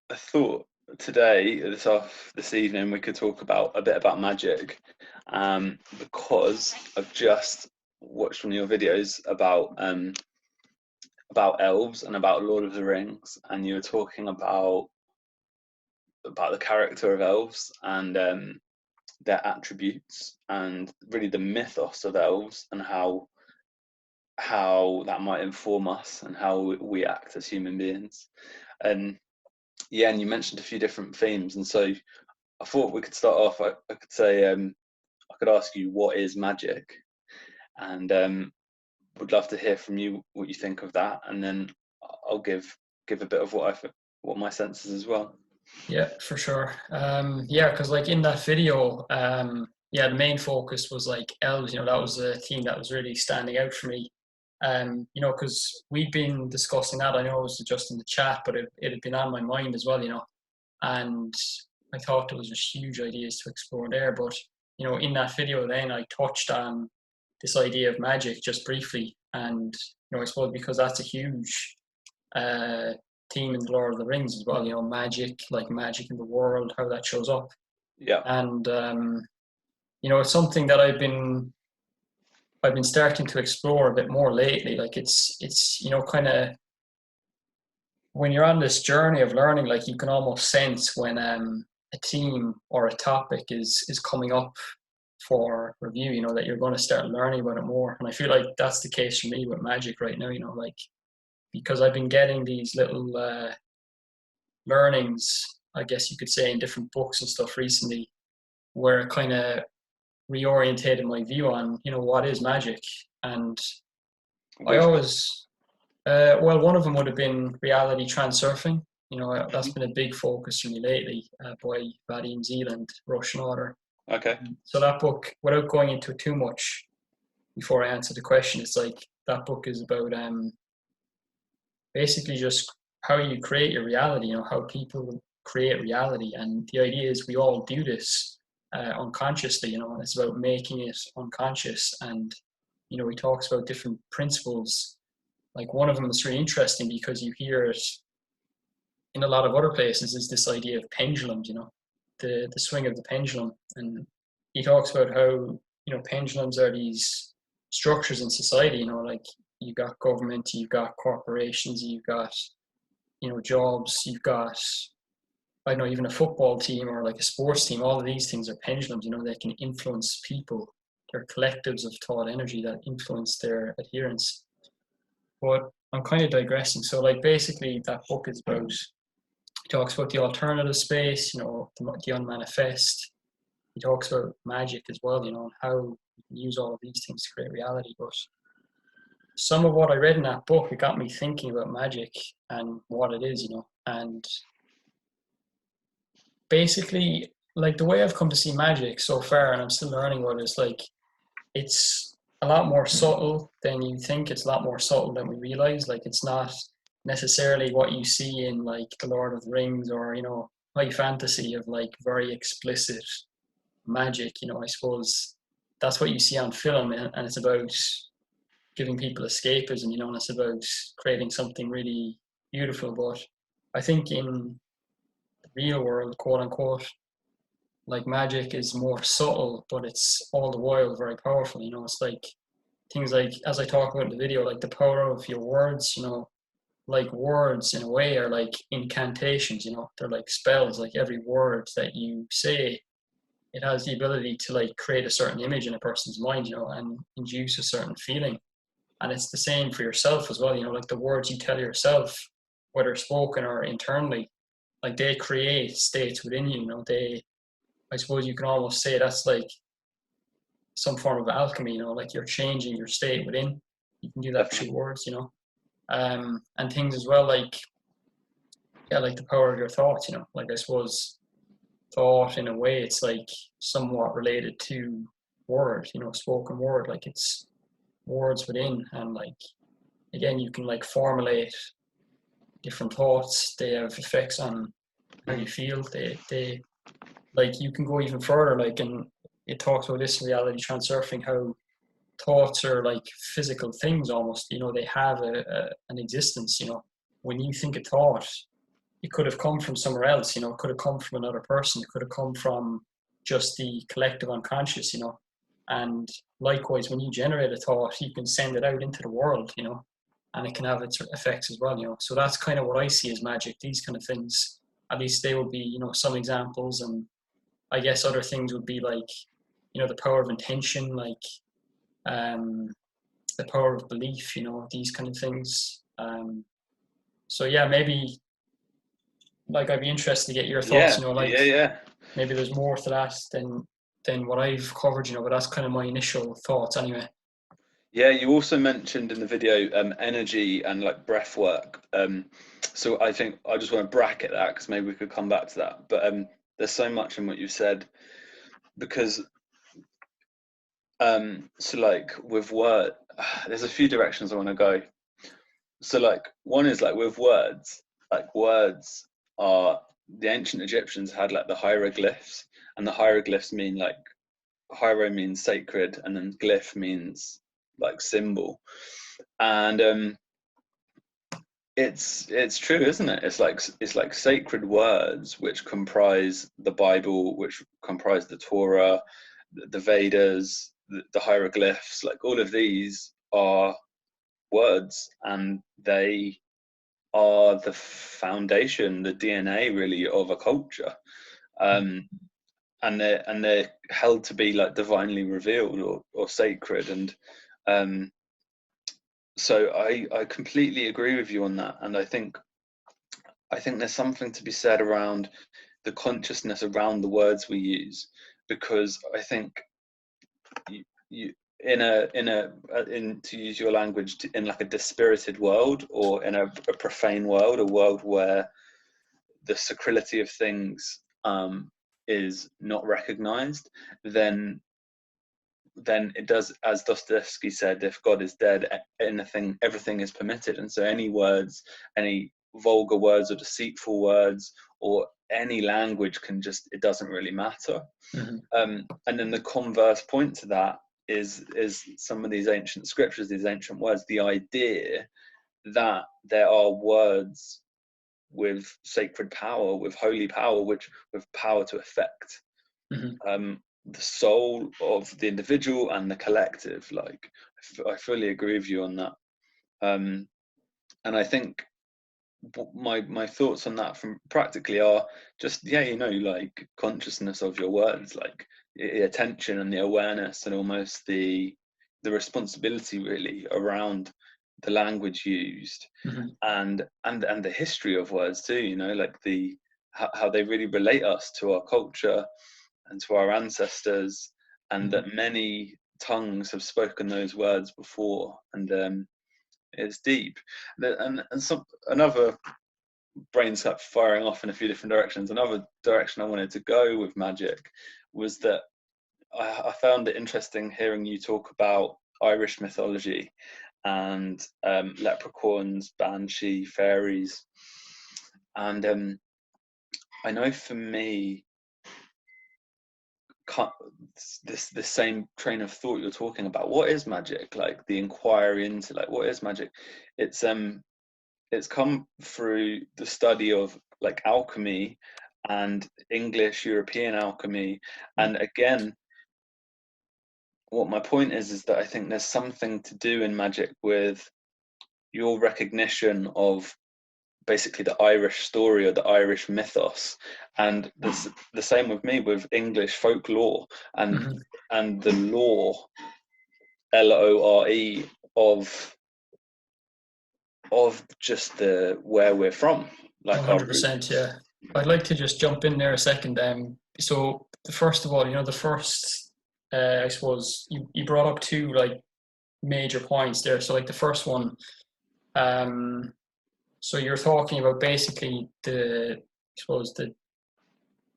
I thought today, this evening, we could talk about a bit about magic, because I've just watched one of your videos about elves and about Lord of the Rings, and you were talking about the character of elves and their attributes and really the mythos of elves and how that might inform us and how we act as human beings. And yeah, and you mentioned a few different themes, and so I thought we could start off. I could say, I could ask you, what is magic, and would love to hear from you what you think of that, and then I'll give a bit of what my sense is as well. Yeah, for sure. Yeah, because like in that video, yeah, the main focus was like elves. That was a theme that was really standing out for me. Because we'd been discussing that. I know it was just in the chat, but it had been on my mind as well. And I thought there was just huge ideas to explore there. But in that video, then I touched on this idea of magic just briefly, and I suppose because that's a huge uh, theme in the Lord of the Rings as well. Magic, like magic in the world, how that shows up, Yeah, and it's something that I've been starting to explore a bit more lately. Like it's kind of when you're on this journey of learning, like you can almost sense when a theme or a topic is coming up for review. That you're going to start learning about it more, and I feel like that's the case for me with magic right now. Like because I've been getting these little learnings, I guess you could say, in different books and stuff recently, where it kind of reorientated my view on, what is magic. And I which one? always, well, one of them would have been reality transurfing. That's Mhm. been a big focus for me lately, by Vadim Zealand, Russian author. Okay. So that book, without going into it too much before I answer the question, it's like that book is about basically just how you create your reality, how people create reality. And the idea is we all do this unconsciously, and it's about making it unconscious. And, he talks about different principles. Like one of them is really interesting because you hear it in a lot of other places is this idea of pendulums, the swing of the pendulum. And he talks about how, pendulums are these structures in society, like you've got government, you've got corporations, you've got jobs, you've got, I don't know, even a football team or like a sports team. All of these things are pendulums. They can influence people. They're collectives of thought energy that influence their adherence. But I'm kind of digressing. So like basically that book is about, he talks about the alternative space, the unmanifest. He talks about magic as well, and how you can use all of these things to create reality. But some of what I read in that book, it got me thinking about magic and what it is, and basically, like the way I've come to see magic so far, and I'm still learning about it, is like it's a lot more subtle than you think. It's a lot more subtle than we realize. Like it's not necessarily what you see in like the Lord of the Rings or high fantasy of like very explicit magic. I suppose that's what you see on film, and it's about giving people escapism. And it's about creating something really beautiful. But I think in the real world, quote unquote, like magic is more subtle, but it's all the while very powerful. It's like things like, as I talk about in the video, like the power of your words. Like words in a way are like incantations. They're like spells. Like every word that you say, it has the ability to like create a certain image in a person's mind. And induce a certain feeling. And it's the same for yourself as well. Like the words you tell yourself, whether spoken or internally, like they create states within you. They, I suppose you can almost say that's like some form of alchemy, like you're changing your state within. You can do that through Definitely. words, and things as well, like, yeah, like the power of your thoughts, like I suppose thought in a way, it's like somewhat related to word, spoken word, like it's words within. And like, again, you can like formulate different thoughts. They have effects on how you feel. They like, you can go even further, like, and it talks about this in reality transurfing, how thoughts are like physical things almost. They have an existence. When you think a thought, it could have come from somewhere else, you know, it could have come from another person, it could have come from just the collective unconscious, you know. And likewise, when you generate a thought, you can send it out into the world, you know, and it can have its effects as well, you know. So that's kind of what I see as magic. These kind of things, at least they would be, you know, some examples. And I guess other things would be like, you know, the power of intention, like the power of belief, you know, these kind of things. So yeah, maybe like I'd be interested to get your thoughts, Yeah, you know, like yeah. maybe there's more to that than what I've covered, you know, but that's kind of my initial thoughts anyway. Yeah, you also mentioned in the video energy and like breath work. So I think I just want to bracket that because maybe we could come back to that. But there's so much in what you said because so like with word, there's a few directions I want to go. So like one is like with words, like words are the ancient Egyptians had like the hieroglyphs, and the hieroglyphs mean like hiero means sacred, and then glyph means like symbol, and it's true, isn't it? It's like sacred words which comprise the Bible, which comprise the Torah, the Vedas, the hieroglyphs. Like all of these are words, and they are the foundation, the DNA really of a culture. Um, and they're held to be like divinely revealed or sacred. And so I completely agree with you on that. And I think there's something to be said around the consciousness around the words we use, because I think you in to use your language, in like a dispirited world, or in a profane world, a world where the sacrality of things is not recognized, then it does, as Dostoevsky said, if God is dead, everything is permitted. And so any words, any vulgar words or deceitful words, or any language it doesn't really matter. Mm-hmm. And then the converse point to that is some of these ancient scriptures, these ancient words, the idea that there are words with sacred power, with holy power, with power to affect the soul of the individual and the collective. Like I fully agree with you on that. And I think my thoughts on that from practically are just, yeah, you know, like consciousness of your words, like the attention and the awareness, and almost the responsibility really around the language used, Mm-hmm. and the history of words too, you know, like how they really relate us to our culture and to our ancestors, and that many tongues have spoken those words before. And it's deep. And another, brain's like firing off in a few different directions. Another direction I wanted to go with magic was that I found it interesting hearing you talk about Irish mythology and leprechauns, banshee, fairies. And I know for me, this same train of thought you're talking about, what is magic, like the inquiry into like what is magic, it's come through the study of like alchemy and English European alchemy. And again, what my point is that I think there's something to do in magic with your recognition of basically the Irish story or the Irish mythos, and the same with me with English folklore and Mm-hmm. and the lore, LORE, of just the where we're from, like our 100%, roots. yeah. I'd like to just jump in there a second. So first of all, you know, the first, I suppose you brought up two like major points there. So like the first one, so you're talking about basically I suppose the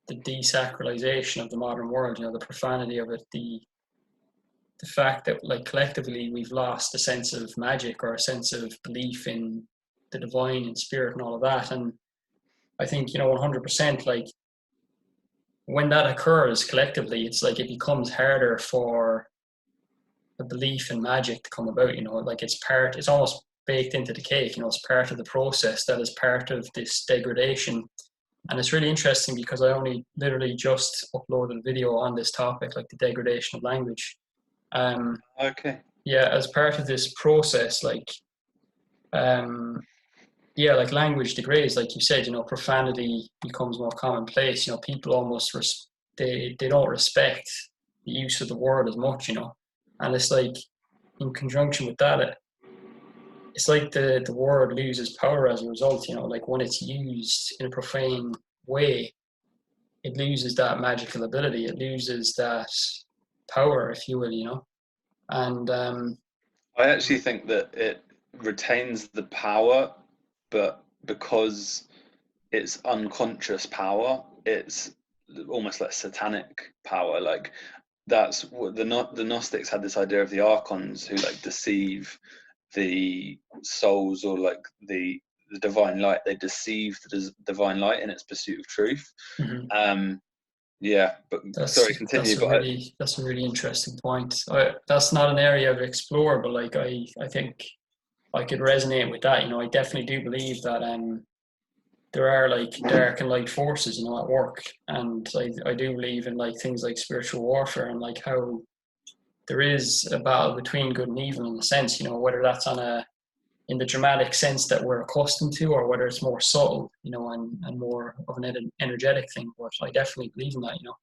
desacralization of the modern world. You know, the profanity of it, the fact that like collectively we've lost a sense of magic or a sense of belief in the divine and spirit and all of that. And I think, you know, 100%, like when that occurs collectively, it's like it becomes harder for a belief in magic to come about, you know, like it's almost baked into the cake. You know, it's part of the process, that is part of this degradation. And it's really interesting because I only literally just uploaded a video on this topic, like the degradation of language. Okay. Yeah, as part of this process, like, yeah, like language degrades, like you said, you know, profanity becomes more commonplace. You know, people almost they don't respect the use of the word as much, you know, and it's like in conjunction with that, it's like the word loses power as a result. You know, like when it's used in a profane way, it loses that magical ability. It loses that power, if you will, you know, and I actually think that it retains the power, but because it's unconscious power, it's almost like satanic power. Like that's what the Gnostics had this idea of the archons who like deceive the souls, or like the divine light. They deceive the divine light in its pursuit of truth. mhm. Yeah, but sorry, continue. But That's a really interesting point. That's not an area I've explored, but like I think I could resonate with that. You know, I definitely do believe that there are like dark and light forces, you know, at work, and I do believe in like things like spiritual warfare and like how there is a battle between good and evil in a sense. You know, whether that's in the dramatic sense that we're accustomed to, or whether it's more subtle, you know, and more of an energetic thing. But I definitely believe in that, you know,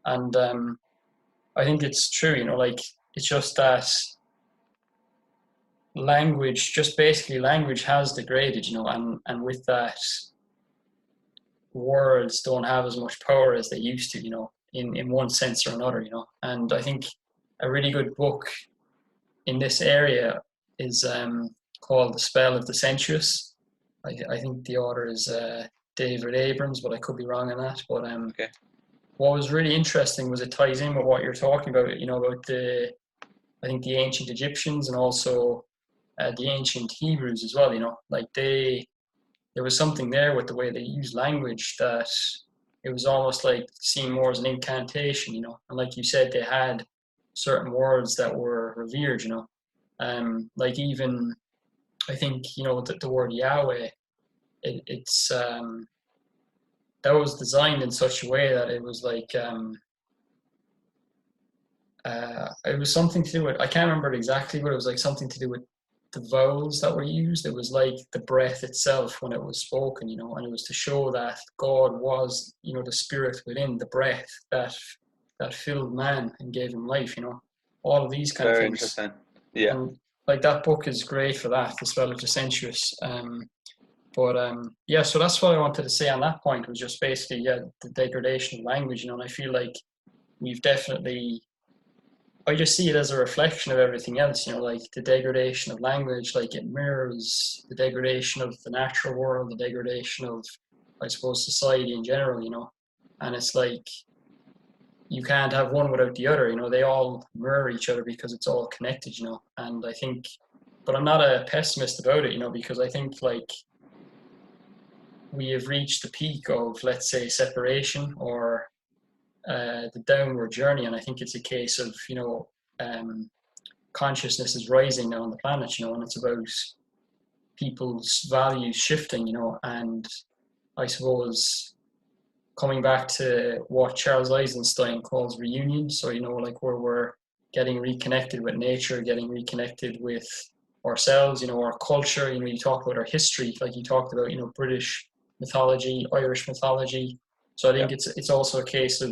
and I think it's true, you know, like it's just that language, just basically language has degraded, you know, and with that, words don't have as much power as they used to, you know, in one sense or another, you know. And I think a really good book in this area is called The Spell of the Sensuous. I think the author is David Abrams, but I could be wrong on that. But okay. what was really interesting was it ties in with what you're talking about, you know, about I think the ancient Egyptians and also the ancient Hebrews as well, you know, like there was something there with the way they used language that it was almost like seen more as an incantation, you know. And like you said, they had certain words that were revered, you know. Like even I think you know the word Yahweh, it's that was designed in such a way that it was like it was something to do with, I can't remember exactly, but it was like something to do with the vowels that were used. It was like the breath itself when it was spoken, you know, and it was to show that God was, you know, the spirit within the breath that filled man and gave him life, you know, all of these kind of Very things. interesting. Yeah. And like that book is great for that, The Spell of the Sensuous. Yeah, so that's what I wanted to say on that point, was just basically, yeah, the degradation of language, you know, and I feel like we've definitely, I just see it as a reflection of everything else, you know, like the degradation of language, like it mirrors the degradation of the natural world, the degradation of, I suppose, society in general, you know. And it's like you can't have one without the other, you know, they all mirror each other because it's all connected, you know. And I think, but I'm not a pessimist about it, you know, because I think like we have reached the peak of, let's say, separation or the downward journey. And I think it's a case of, you know, consciousness is rising now on the planet, you know, and it's about people's values shifting, you know, and I suppose coming back to what Charles Eisenstein calls reunion. So, you know, like where we're getting reconnected with nature, getting reconnected with ourselves, you know, our culture, you know, you talk about our history, like you talked about, you know, British mythology, Irish mythology. So I think Yeah. it's also a case of,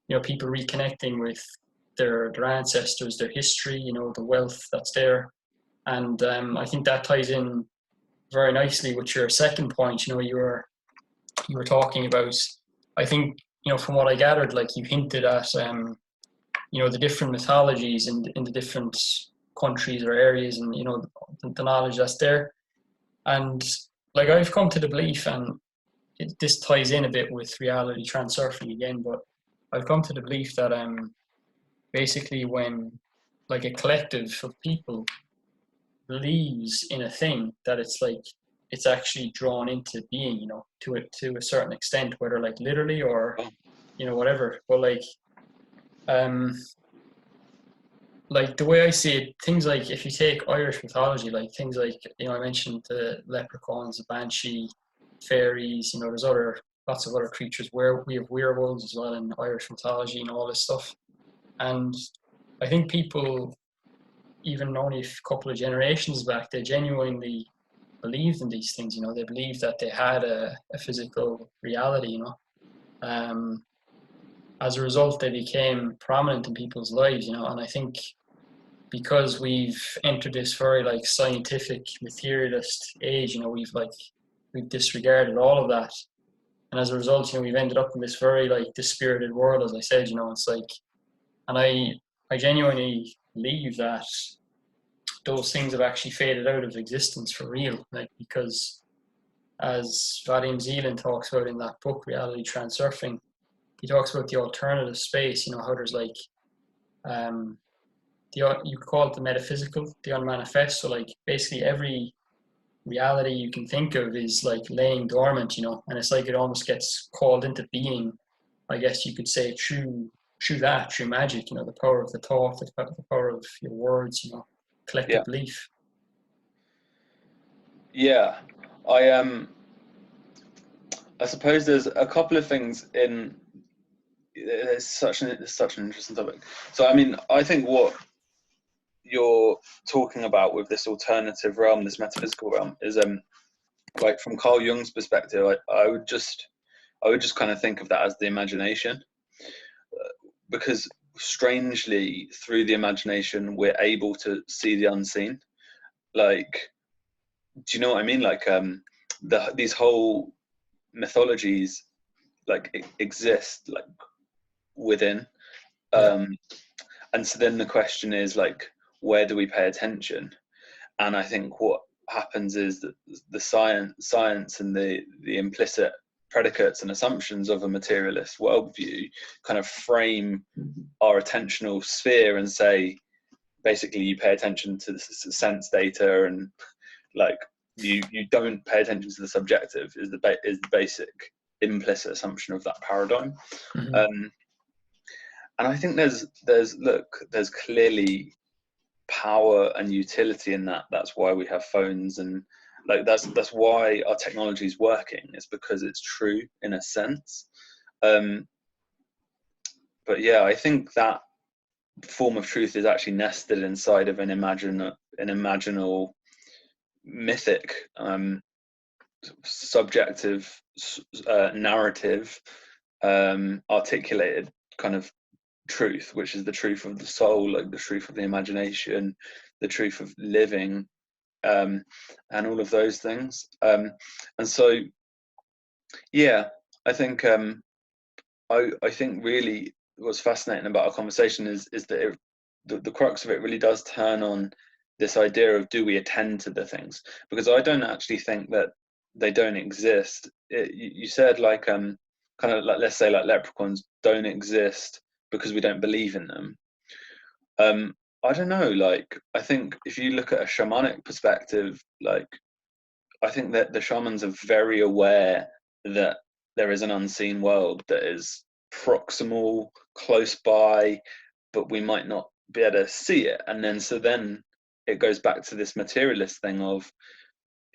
you know, people reconnecting with their ancestors, their history, you know, the wealth that's there. And I think that ties in very nicely with your second point. You know, you were talking about, I think, you know, from what I gathered, like you hinted at, you know, the different mythologies in the different countries or areas, and you know, the knowledge that's there. And like I've come to the belief, and this ties in a bit with reality transurfing again, but I've come to the belief that basically when like a collective of people believes in a thing, that it's like it's actually drawn into being, you know, to a certain extent, whether like literally or Oh, you know whatever. But um like the way I see it, things like if you take Irish mythology, like things like, I mentioned the leprechauns, the banshee, fairies. There's lots of other creatures where we have werewolves as well in Irish mythology and all this stuff. And I think people, even only a couple of generations back, they genuinely believed in these things. They believed that they had a physical reality. As a result, they became prominent in people's lives. And I think because we've entered this very like scientific materialist age, we've disregarded all of that, and as a result, we've ended up in this very like dispirited world. As I said, it's like, and I genuinely believe that those things have actually faded out of existence for real, like, because as Vadim Zeland talks about in that book, Reality Transurfing, he talks about the alternative space. How there's like you could call it the metaphysical, the unmanifest. So like basically every reality you can think of is like laying dormant, and it's like it almost gets called into being, I guess you could say, through magic, the power of the thought, the power of your words, collective Yeah. belief. Yeah. I suppose there's a couple of things in. It's such an interesting topic. So I mean, I think what you're talking about with this alternative realm, this metaphysical realm, is like from Carl Jung's perspective, I would just kind of think of that as the imagination, because strangely through the imagination we're able to see the unseen. Like, do you know what I mean? Like these whole mythologies like exist like within, and so then the question is like, where do we pay attention? And I think what happens is that the science and the implicit predicates and assumptions of a materialist worldview kind of frame our attentional sphere and say, basically, you pay attention to the sense data, and like you don't pay attention to the subjective is the basic implicit assumption of that paradigm. Mm-hmm. And I think there's clearly power and utility in that. That's why we have phones, and like that's why our technology is working. It's because it's true in a sense. But yeah, I think that form of truth is actually nested inside of an imaginal, mythic, subjective, narrative, articulated kind of truth, which is the truth of the soul, like the truth of the imagination, the truth of living, and all of those things. And so, yeah, I think I think really what's fascinating about our conversation is that the crux of it really does turn on this idea of, do we attend to the things? Because I don't actually think that they don't exist. You said like kind of like, let's say like leprechauns don't exist because we don't believe in them. I don't know, like I think if you look at a shamanic perspective, like I think that the shamans are very aware that there is an unseen world that is proximal, close by, but we might not be able to see it. And then it goes back to this materialist thing of,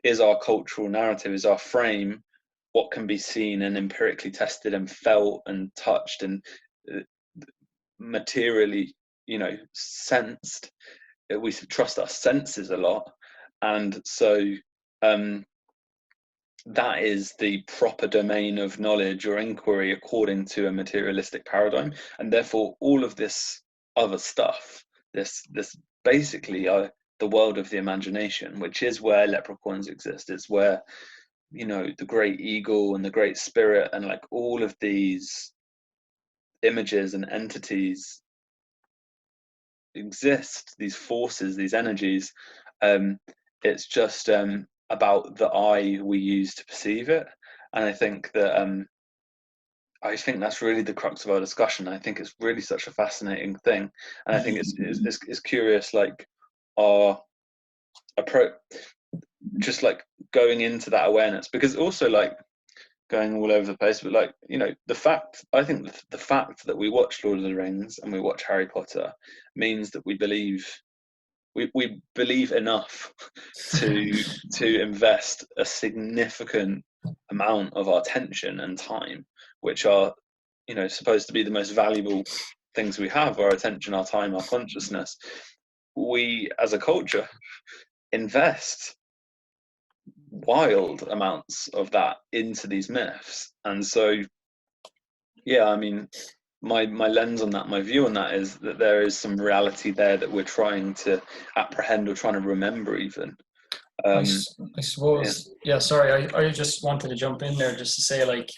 is our cultural narrative, is our frame what can be seen and empirically tested and felt and touched and materially, sensed. We trust our senses a lot, and so that is the proper domain of knowledge or inquiry according to a materialistic paradigm. And therefore all of this other stuff, this basically the world of the imagination, which is where leprechauns exist. It's where the great eagle and the great spirit and like all of these images and entities exist, these forces, these energies. It's just about the eye we use to perceive it. And I think that that's really the crux of our discussion. I think it's really such a fascinating thing, and I think it's curious, like our approach, just like going into that awareness, because also like going all over the place, but like, you know, I think the fact that we watch Lord of the Rings and we watch Harry Potter means that we believe enough to invest a significant amount of our attention and time, which are, you know, supposed to be the most valuable things we have: our attention, our time, our consciousness. We as a culture invest wild amounts of that into these myths. And so, yeah, I mean, my lens on that, my view on that, is that there is some reality there that we're trying to apprehend or trying to remember even. I Yeah. suppose, yeah, sorry, I just wanted to jump in there just to say, like,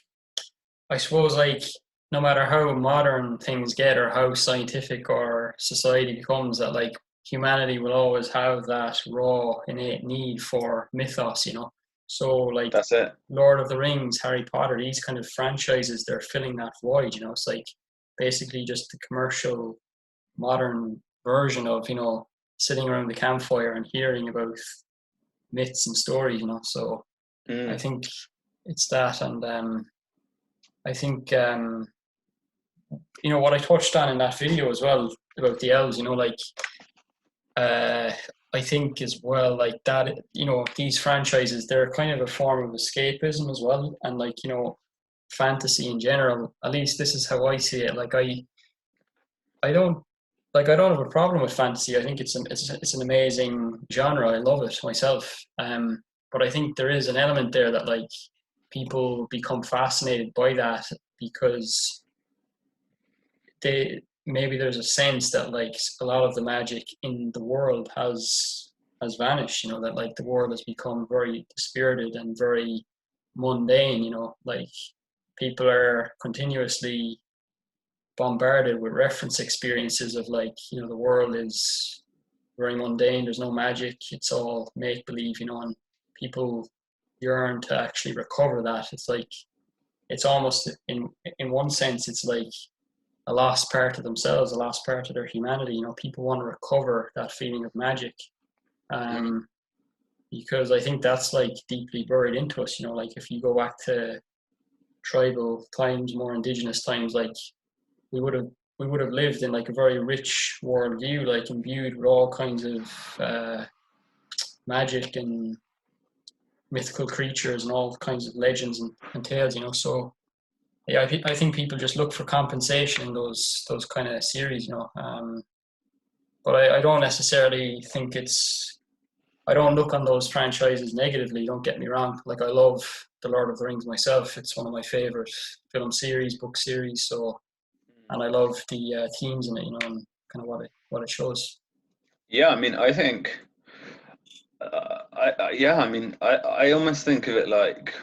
I suppose, like, no matter how modern things get or how scientific or society becomes, that, like, humanity will always have that raw, innate need for mythos, you know? So, like, That's it. Lord of the Rings, Harry Potter, these kind of franchises, they're filling that void, you know? It's like basically just the commercial, modern version of, you know, sitting around the campfire and hearing about myths and stories, you know? So I Mm. think it's that. And I think, you know, what I touched on in that video as well about the elves, you know, like, uh, I think as well, like that, you know, these franchises, they're kind of a form of escapism as well. And like, you know, fantasy in general, at least this is how I see it. Like, I don't, I don't have a problem with fantasy. I think it's an amazing genre. I love it myself. But I think there is an element there that, like, people become fascinated by that because they maybe there's a sense that, like, a lot of the magic in the world has vanished, you know, that, like, the world has become very dispirited and very mundane, you know, like people are continuously bombarded with reference experiences of, like, you know, the world is very mundane, there's no magic, it's all make believe, you know, and people yearn to actually recover that. It's like, it's almost in one sense it's like a lost part of themselves, a lost part of their humanity. You know, people want to recover that feeling of magic, Mm. um, because I think that's, like, deeply buried into us. You know, like if you go back to tribal times, more indigenous times, like we would have we would have lived in, like, a very rich worldview, like imbued with all kinds of magic and mythical creatures and all kinds of legends and tales. You know, so yeah, I think people just look for compensation in those kind of series. You know, but I don't necessarily think I don't look on those franchises negatively. Don't get me wrong. Like, I love the Lord of the Rings myself. It's one of my favorite film series, book series. So, and I love the themes in it, you know, and kind of what it shows. Yeah, I mean, I think, yeah, I mean, I almost think of it like,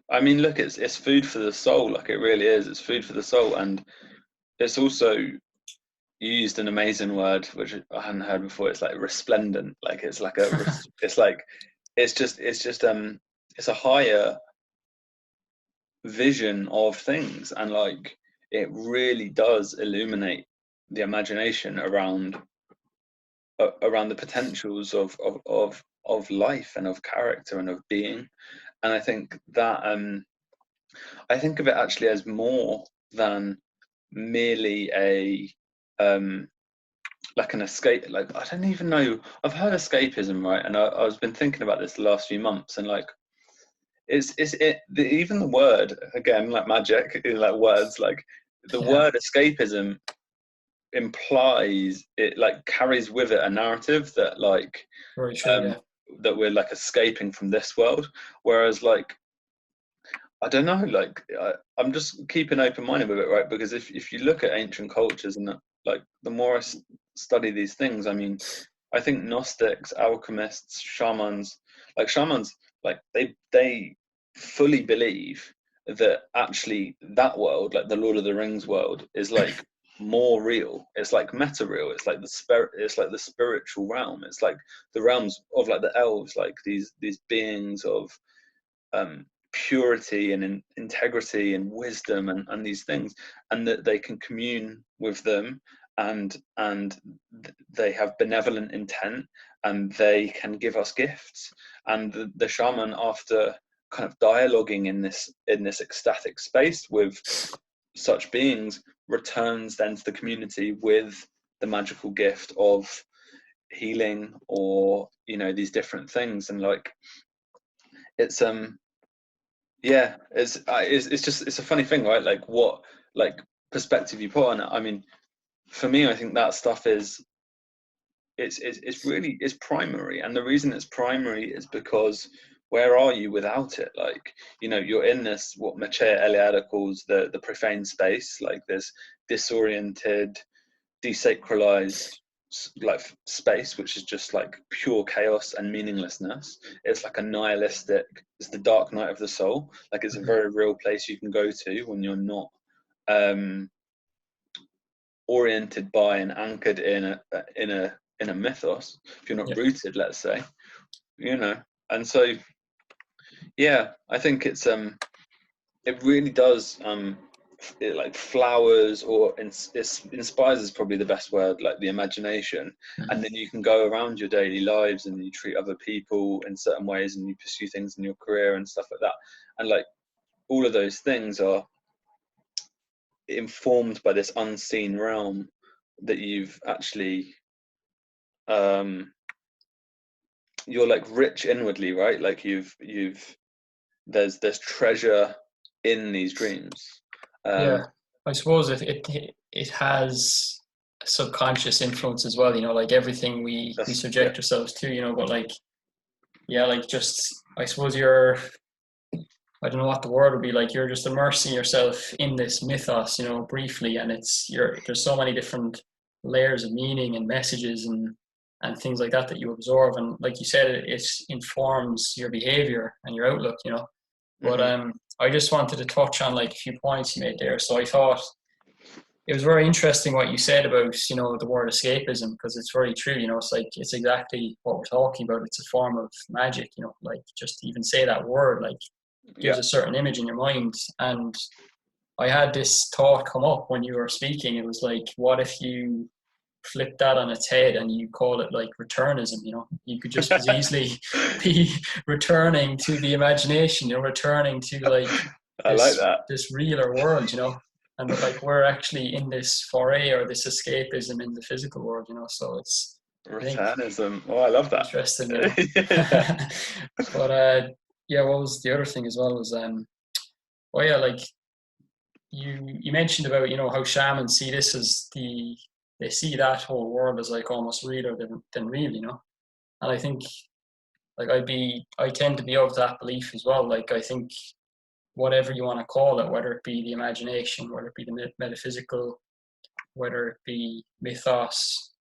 I mean, look, it's food for the soul. Like, it really is. It's food for the soul, and it's also, you used an amazing word which I hadn't heard before. It's like resplendent. Like, it's like it's like it's a higher vision of things, and like it really does illuminate the imagination around the potentials of life and of character and of being. And I think that I think of it actually as more than merely a um like an escape. Like, I don't even know, I've heard escapism, right? And I've been thinking about this the last few months, and like even the word, again, like magic, like words, like the Yeah, word escapism implies, it like carries with it a narrative that like very true. um Yeah, that we're like escaping from this world. Whereas like, I don't know, like I'm just keeping open minded with it, right? Because if you look at ancient cultures, and like the more I study these things, I mean, I think Gnostics, alchemists, shamans, like they fully believe that actually that world, like the Lord of the Rings world, is like more real. It's like meta real. It's like the spirit. It's like the spiritual realm. It's like the realms of like the elves, like these beings of um, purity and integrity and wisdom and these things, and that they can commune with them, and they have benevolent intent, and they can give us gifts. And the shaman, after kind of dialoguing in this ecstatic space with such beings, returns then to the community with the magical gift of healing, or these different things. And like it's yeah, it's just, it's a funny thing, right? Like what, like, perspective you put on it. I mean, for me, I think that stuff is, it's really, it's primary. And the reason it's primary is because where are you without it? Like, you're in this, what Matteo Eliade calls the profane space, like this disoriented, desacralized like space, which is just like pure chaos and meaninglessness. It's like a nihilistic, it's the dark night of the soul. Like it's a very real place you can go to when you're not oriented by and anchored in a mythos, if you're not rooted, let's say, and so yeah, I think it's it really does it like flowers, or it inspires is probably the best word, like the imagination. And then you can go around your daily lives and you treat other people in certain ways and you pursue things in your career and stuff like that, and like all of those things are informed by this unseen realm that you've actually you're like rich inwardly, right? Like there's treasure in these dreams. Yeah, I suppose it has a subconscious influence as well. Like everything we subject ourselves to. But like, yeah, like just I suppose I don't know what the word would be, like you're just immersing yourself in this mythos, briefly, and there's so many different layers of meaning and messages and things like that you absorb, and like you said, it informs your behavior and your outlook. But I just wanted to touch on like a few points you made there. So I thought it was very interesting what you said about the word escapism, because it's very true. It's like it's exactly what we're talking about. It's a form of magic. Like just to even say that word, like gives a certain image in your mind. And I had this thought come up when you were speaking. It was like, what if you flip that on its head and you call it like returnism? You could just as easily be returning to the imagination, returning to like this realer world, and like we're actually in this foray or this escapism in the physical world, so it's returnism. I love that. Interesting. But yeah, what was the other thing as well was like you mentioned about how shamans see this as they see that whole world as like almost realer than real, and I think like I tend to be of that belief as well. Like I think whatever you want to call it, whether it be the imagination, whether it be the metaphysical, whether it be mythos,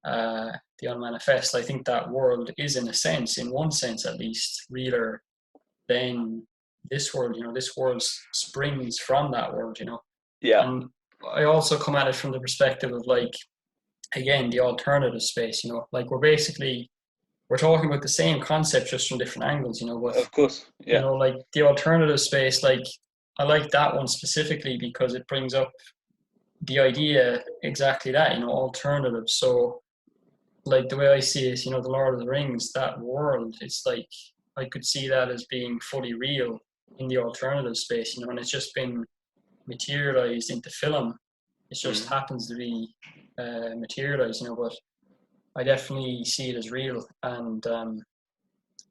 the unmanifest, I think that world is in one sense at least, realer than this world. This world springs from that world, Yeah. And I also come at it from the perspective of like, again, the alternative space, like we're talking about the same concept just from different angles, but of course, yeah. Like the alternative space, like I like that one specifically because it brings up the idea exactly that, alternative. So like the way I see it, the Lord of the Rings, that world, it's like I could see that as being fully real in the alternative space, and it's just been materialized into film. It just happens to be materialized, but I definitely see it as real, and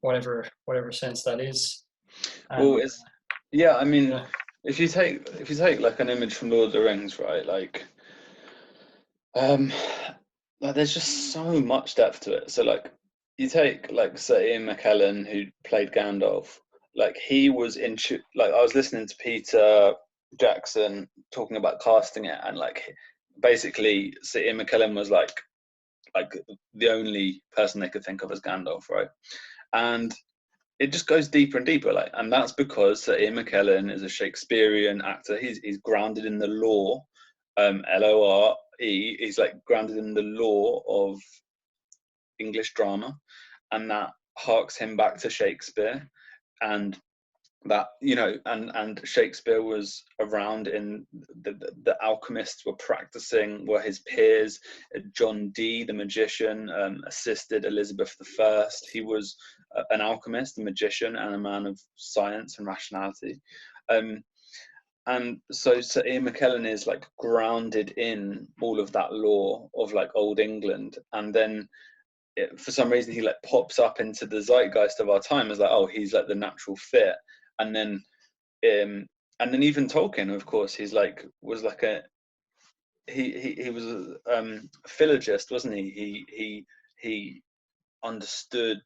whatever sense that is. Well, it's I mean, if you take like an image from Lord of the Rings, right? Like there's just so much depth to it. So like you take like Sir Ian McKellen, who played Gandalf. Like he was like I was listening to Peter Jackson talking about casting it, and like basically Sir Ian McKellen was like the only person they could think of as Gandalf, right? And it just goes deeper and deeper, like, and that's because Sir Ian McKellen is a Shakespearean actor. He's grounded in the lore, LORE. He's like grounded in the lore of English drama, and that harks him back to Shakespeare, and that and Shakespeare was around in the alchemists were his peers. John Dee, the magician, assisted Elizabeth I. He was an alchemist, a magician, and a man of science and rationality. And so Ian McKellen is like grounded in all of that lore of like old England, and then for some reason he like pops up into the zeitgeist of our time as like, oh, he's like the natural fit. And then even Tolkien, of course, he was a philologist, wasn't he? He understood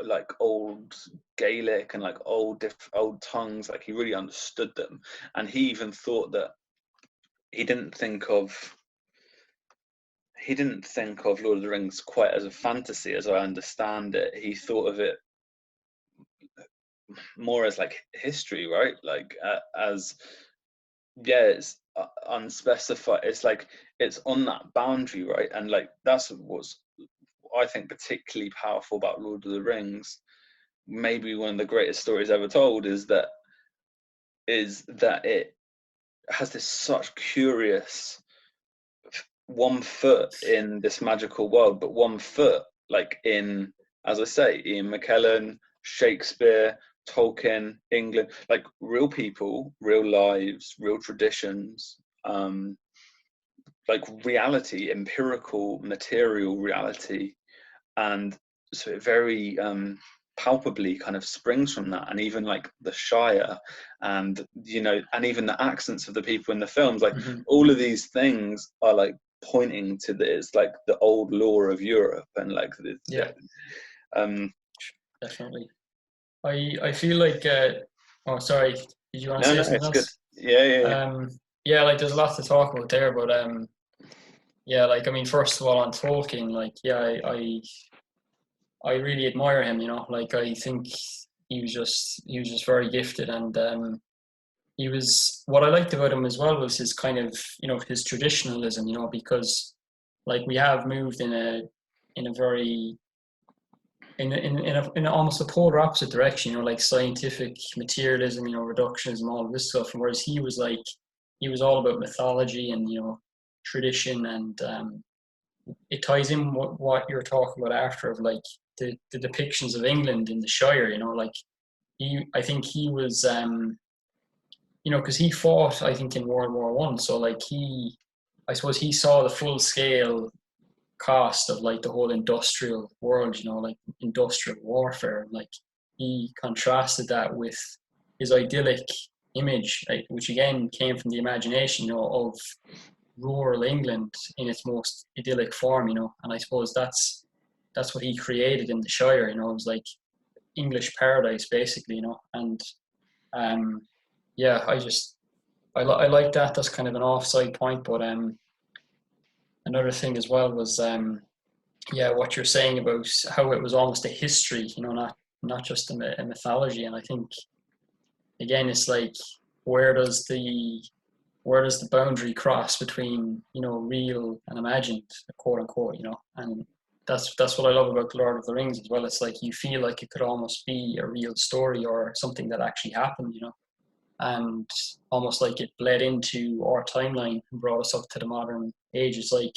like old Gaelic and like old tongues, like he really understood them. And he even thought that he didn't think of Lord of the Rings quite as a fantasy as I understand it. He thought of it more as like history, right? Like as it's unspecified. It's like it's on that boundary, right? And like that's what's I think particularly powerful about Lord of the Rings. Maybe one of the greatest stories ever told is that it has this such curious 1 foot in this magical world, but 1 foot like in, as I say, Ian McKellen, Shakespeare, Tolkien, England, like real people, real lives, real traditions, like reality, empirical, material reality. And so it very palpably kind of springs from that. And even like the Shire, and and even the accents of the people in the films, like all of these things are like pointing to this, like the old lore of Europe. And like definitely. I feel like oh, sorry, did you want to say something it's good. else? Yeah. Like there's a lot to talk about there, but like I mean, first of all, on Tolkien, like I really admire him. Like I think he was just very gifted, and he was, what I liked about him as well was his kind of his traditionalism. Because like we have moved in a very in almost a polar opposite direction. Like scientific materialism, reductionism, all of this stuff. And whereas he was all about mythology and tradition, and it ties in what you're talking about after, of like the depictions of England in the Shire. Like I think he was because he fought, I think, in World War One. So like I suppose he saw the full scale cost of like the whole industrial world, like industrial warfare. Like he contrasted that with his idyllic image, which again came from the imagination, of rural England in its most idyllic form, and I suppose that's what he created in the Shire. It was like English paradise, basically. And I like that. That's kind of an offside point, but another thing as well was what you're saying about how it was almost a history, not just a mythology. And I think again, it's like where does the boundary cross between real and imagined, quote unquote, and that's what I love about Lord of the Rings as well. It's like you feel like it could almost be a real story or something that actually happened, and almost like it bled into our timeline and brought us up to the modern age. It's like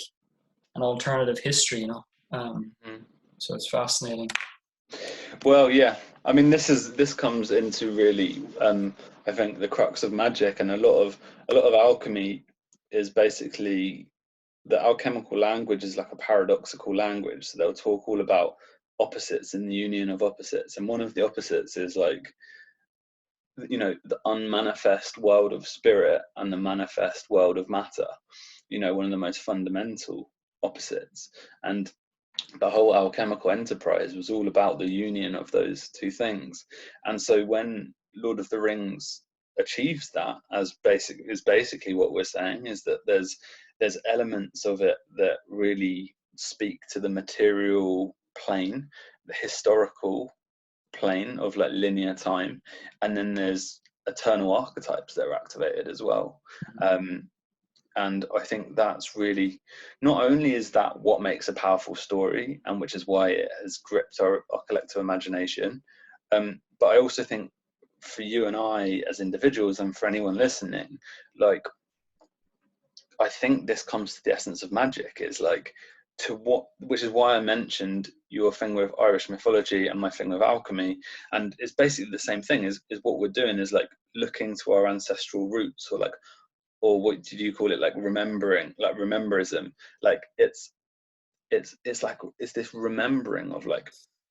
an alternative history, so it's fascinating. Well, yeah. I mean, this comes into really, I think, the crux of magic, and a lot of alchemy is basically the alchemical language is like a paradoxical language. So they'll talk all about opposites and the union of opposites, and one of the opposites is like the unmanifest world of spirit and the manifest world of matter. One of the most fundamental opposites. And the whole alchemical enterprise was all about the union of those two things. And so when Lord of the Rings achieves that, is basically what we're saying, is that there's elements of it that really speak to the material plane, the historical plane of like linear time, and then there's eternal archetypes that are activated as well. And I think that's really, not only is that what makes a powerful story, and which is why it has gripped our collective imagination, but I also think for you and I as individuals, and for anyone listening, like I think this comes to the essence of magic, is like which is why I mentioned your thing with Irish mythology and my thing with alchemy, and it's basically the same thing. Is what we're doing is like looking to our ancestral roots, or what did you call it, like remembering, like rememberism. Like it's like it's this remembering of like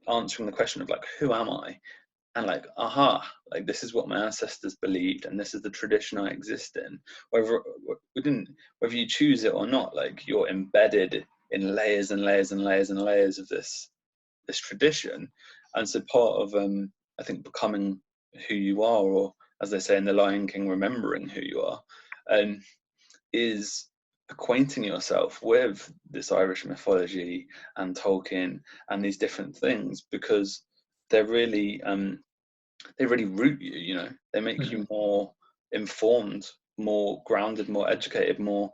answering the question of like, who am I? And like, aha, like this is what my ancestors believed, and this is the tradition I exist in. Whether you choose it or not, like you're embedded in layers and layers and layers and layers of this tradition. And so part of I think becoming who you are, or as they say in the Lion King, remembering who you are, is acquainting yourself with this Irish mythology and Tolkien and these different things, because they're really they really root you, you know. They make you more informed, more grounded, more educated, more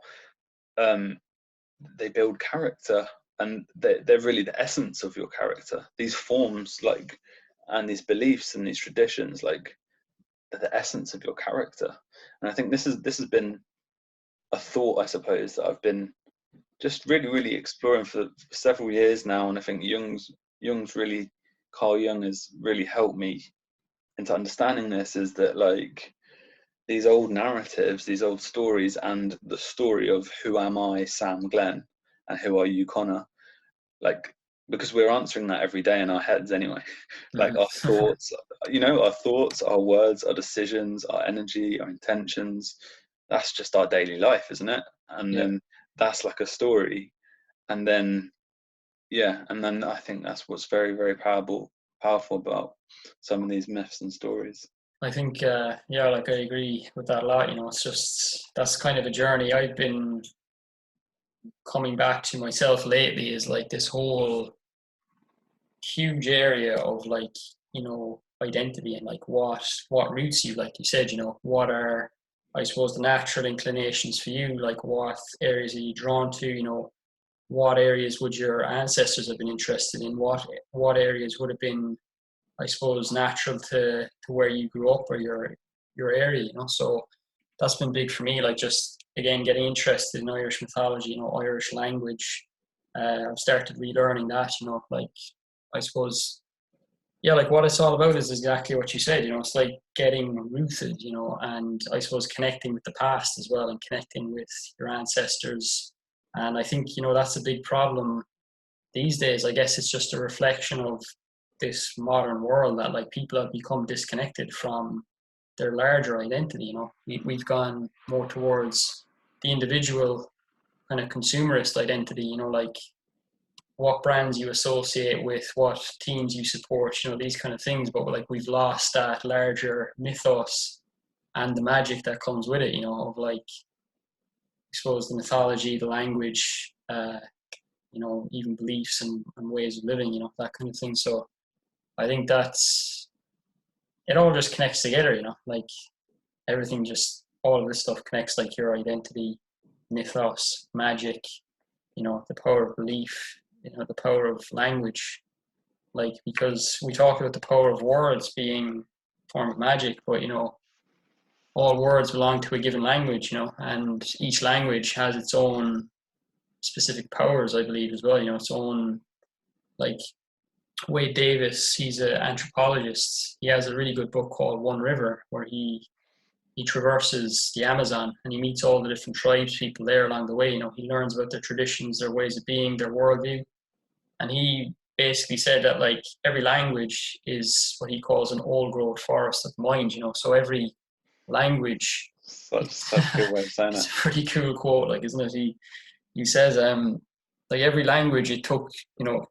they build character, and they're really the essence of your character. These forms, like, and these beliefs and these traditions, like, they're the essence of your character. And I think this has been a thought, I suppose, that I've been just really exploring for several years now. And I think Carl Jung has really helped me into understanding this, is that like these old narratives, these old stories, and the story of who am I, Sam Glenn, and who are you, Conor, like, because we're answering that every day in our heads anyway. Like our thoughts, our words, our decisions, our energy, our intentions, that's just our daily life, isn't it? And then that's like a story. And then I think that's what's very powerful about some of these myths and stories. I think, like I agree with that a lot. You know, it's just, that's kind of a journey I've been coming back to myself lately, is like this whole huge area of like, you know, identity and like what roots you, like you said, you know, what are, I suppose, the natural inclinations for you, like what areas are you drawn to, you know, what areas would your ancestors have been interested in, what areas would have been, I suppose, natural to where you grew up, or your area, you know. So that's been big for me, like just again getting interested in Irish mythology, you know, Irish language. I've started relearning that, you know, like I suppose, like what it's all about is exactly what you said, you know, it's like getting rooted, you know, and I suppose connecting with the past as well, and connecting with your ancestors. And I think, you know, that's a big problem these days. I guess it's just a reflection of this modern world, that like people have become disconnected from their larger identity. You know, we've gone more towards the individual kind of consumerist identity, you know, like what brands you associate with, what teams you support, you know, these kind of things. But like we've lost that larger mythos and the magic that comes with it, you know, of like, I suppose, the mythology, the language, you know, even beliefs and ways of living, you know, that kind of thing. So I think that's, it all just connects together, you know, like everything, just all of this stuff connects, like your identity, mythos, magic, you know, the power of belief, you know, the power of language. Like, because we talk about the power of words being a form of magic, but, you know, all words belong to a given language, you know, and each language has its own specific powers, I believe, as well, you know, its own, like, Wade Davis, he's an anthropologist. He has a really good book called One River, where he traverses the Amazon and he meets all the different tribes people there along the way. You know, he learns about their traditions, their ways of being, their worldview. And he basically said that like every language is what he calls an old growth forest of mind, you know. So every language, Such a good way of saying it's it. a pretty cool quote, like, isn't it? He says, like every language, it took, you know,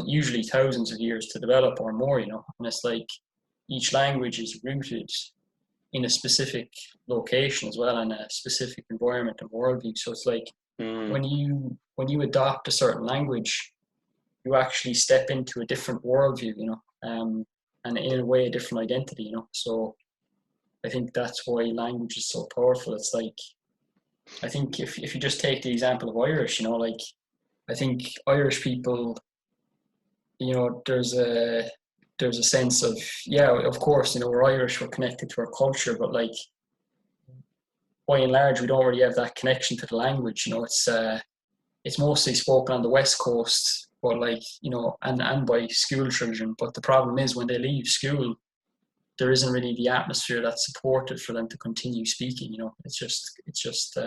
usually thousands of years to develop or more, you know. And it's like each language is rooted in a specific location as well, and a specific environment and worldview. So it's like when you adopt a certain language, you actually step into a different worldview, you know, and in a way a different identity, you know. So I think that's why language is so powerful. It's like, I think if you just take the example of Irish, you know, like I think Irish people, you know, there's a sense of, yeah, of course, you know, we're Irish, we're connected to our culture, but like by and large, we don't really have that connection to the language. You know, it's it's mostly spoken on the West Coast, but like, you know, and by school children. But the problem is when they leave school, there isn't really the atmosphere that's supported for them to continue speaking. You know, it's just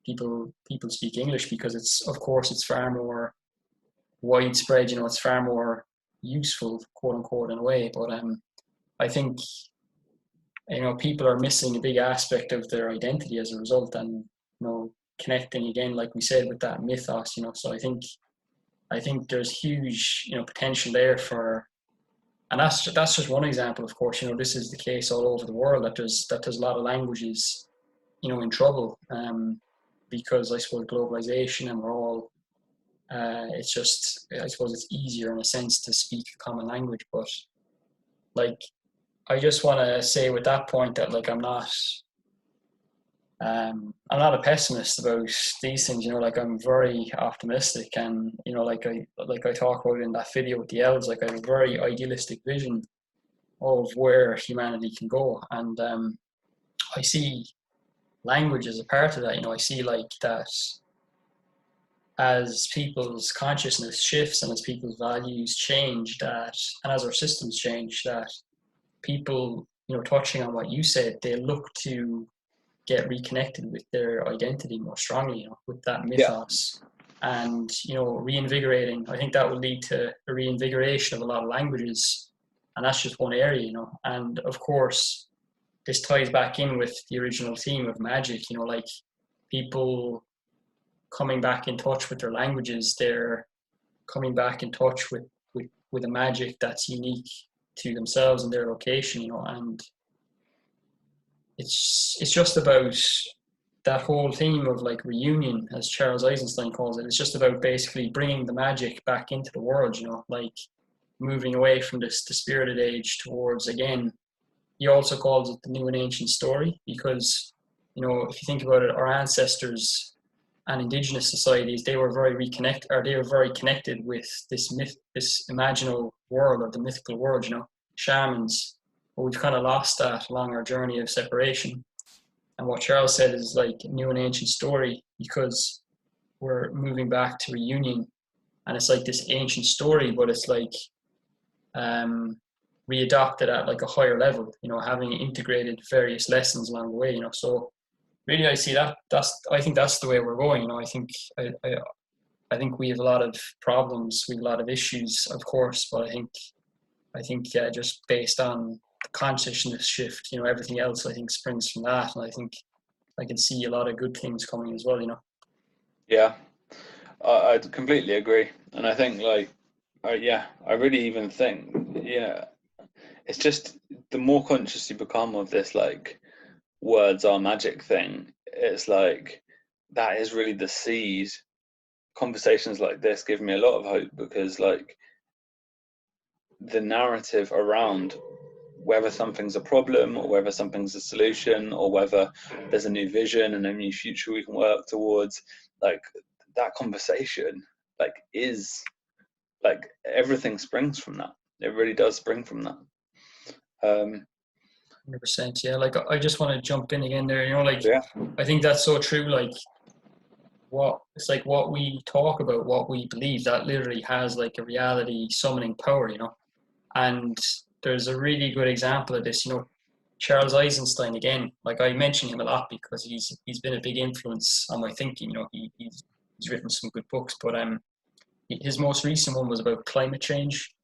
people speak English because it's, of course, it's far more widespread. You know, it's far more useful, quote unquote, in a way. But I think, you know, people are missing a big aspect of their identity as a result, and, you know, connecting again, like we said, with that mythos. You know, so I think there's huge, you know, potential there for. And that's just one example, of course. You know, this is the case all over the world, that there's a lot of languages, you know, in trouble, because I suppose globalization, and we're all. It's just, I suppose it's easier in a sense to speak a common language, but like, I just want to say with that point that, like, I'm not a pessimist about these things. You know, like, I'm very optimistic, and, you know, like I talk about in that video with the elves, like, I have a very idealistic vision of where humanity can go, and I see language as a part of that. You know, I see like that as people's consciousness shifts and as people's values change, that, and as our systems change, that people, you know, touching on what you said, they look to get reconnected with their identity more strongly, you know, with that Yeah. mythos, and, you know, reinvigorating. I think that will lead to a reinvigoration of a lot of languages, and that's just one area, you know. And of course, this ties back in with the original theme of magic. You know, like, people coming back in touch with their languages, they're coming back in touch with a magic that's unique to themselves and their location, you know. And it's just about that whole theme of, like, reunion, as Charles Eisenstein calls it. It's just about basically bringing the magic back into the world, you know, like moving away from this dispirited age towards, again, he also calls it the new and ancient story, because, you know, if you think about it, our ancestors and indigenous societies, they were very connected with this this imaginal world, or the mythical world, you know, shamans. But we've kind of lost that along our journey of separation. And what Charles said is like new and ancient story, because we're moving back to reunion, and it's like this ancient story, but it's like readopted at like a higher level, you know, having integrated various lessons along the way, you know. So really, I see I think that's the way we're going. You know, I think we have a lot of problems, we have a lot of issues, of course, but I think just based on the consciousness shift, you know, everything else I think springs from that, and I think I can see a lot of good things coming as well. You know. Yeah, I completely agree, and I think like, I really even think, it's just the more conscious you become of this, like, words are magic thing, it's like that is really the seed. Conversations like this give me a lot of hope, because like the narrative around whether something's a problem or whether something's a solution or whether there's a new vision and a new future we can work towards, like that conversation, like, is like everything springs from that. It really does spring from that. 100%. Yeah, like, I just want to jump in again there. You know, like, Yeah. I think that's so true. Like, what we talk about, what we believe, that literally has like a reality summoning power. You know, and there's a really good example of this. You know, Charles Eisenstein, again. Like, I mention him a lot because he's been a big influence on my thinking. You know, he's written some good books, but his most recent one was about climate change,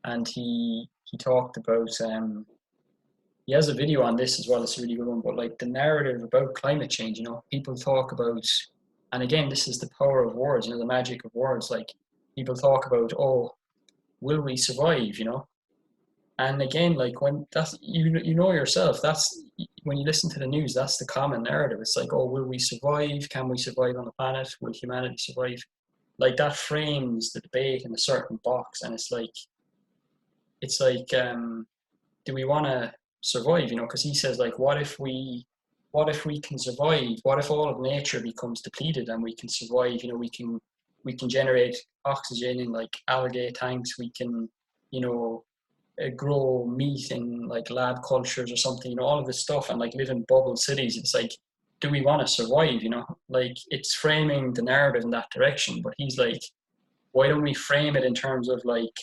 and he talked about he has a video on this as well. It's a really good one. But like the narrative about climate change, you know, people talk about, and again, this is the power of words, you know, the magic of words. Like, people talk about, oh, will we survive? You know, and again, like, when that's, you know yourself, that's when you listen to the news, that's the common narrative. It's like, oh, will we survive? Can we survive on the planet? Will humanity survive? Like, that frames the debate in a certain box, and it's like do we want to survive? You know, because he says, like, what if we can survive? What if all of nature becomes depleted and we can survive? You know, we can generate oxygen in like algae tanks. We can, you know, grow meat in like lab cultures or something. You know, all of this stuff, and like live in bubble cities. It's like, do we want to survive? Like it's framing the narrative in that direction. But he's like, why don't we frame it in terms of like,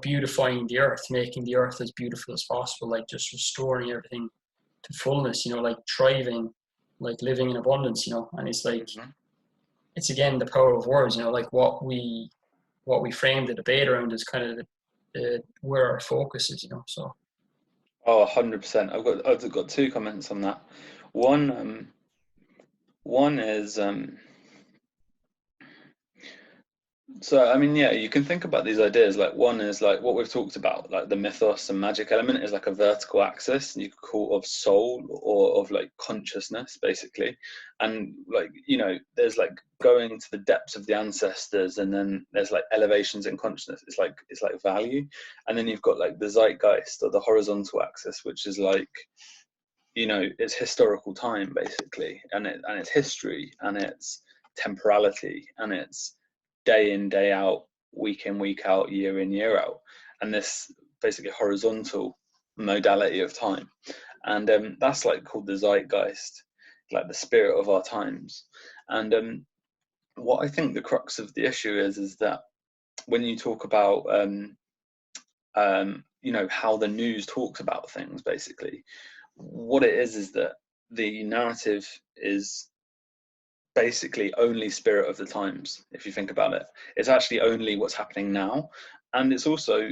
beautifying the earth, making the earth as beautiful as possible, like just restoring everything to fullness, like thriving, like living in abundance, and it's like, it's again the power of words, like what we frame the debate around is kind of where our focus is, so. Oh, 100%. I've got two comments on that. One is so I mean, yeah, you can think about these ideas. Like one is like what we've talked about, like the mythos and magic element is like a vertical axis, and you could call of soul or of like consciousness, basically. And like there's like going to the depths of the ancestors, and then there's like elevations in consciousness. It's like value, and then you've got like the zeitgeist or the horizontal axis, which is like it's historical time basically, and it's history, and it's temporality, and it's day in, day out, week in, week out, year in, year out, and this basically horizontal modality of time. And that's like called the zeitgeist, like the spirit of our times. And what I think the crux of the issue is that when you talk about how the news talks about things, basically what it is that the narrative is basically only spirit of the times. If you think about it, it's actually only what's happening now. And it's also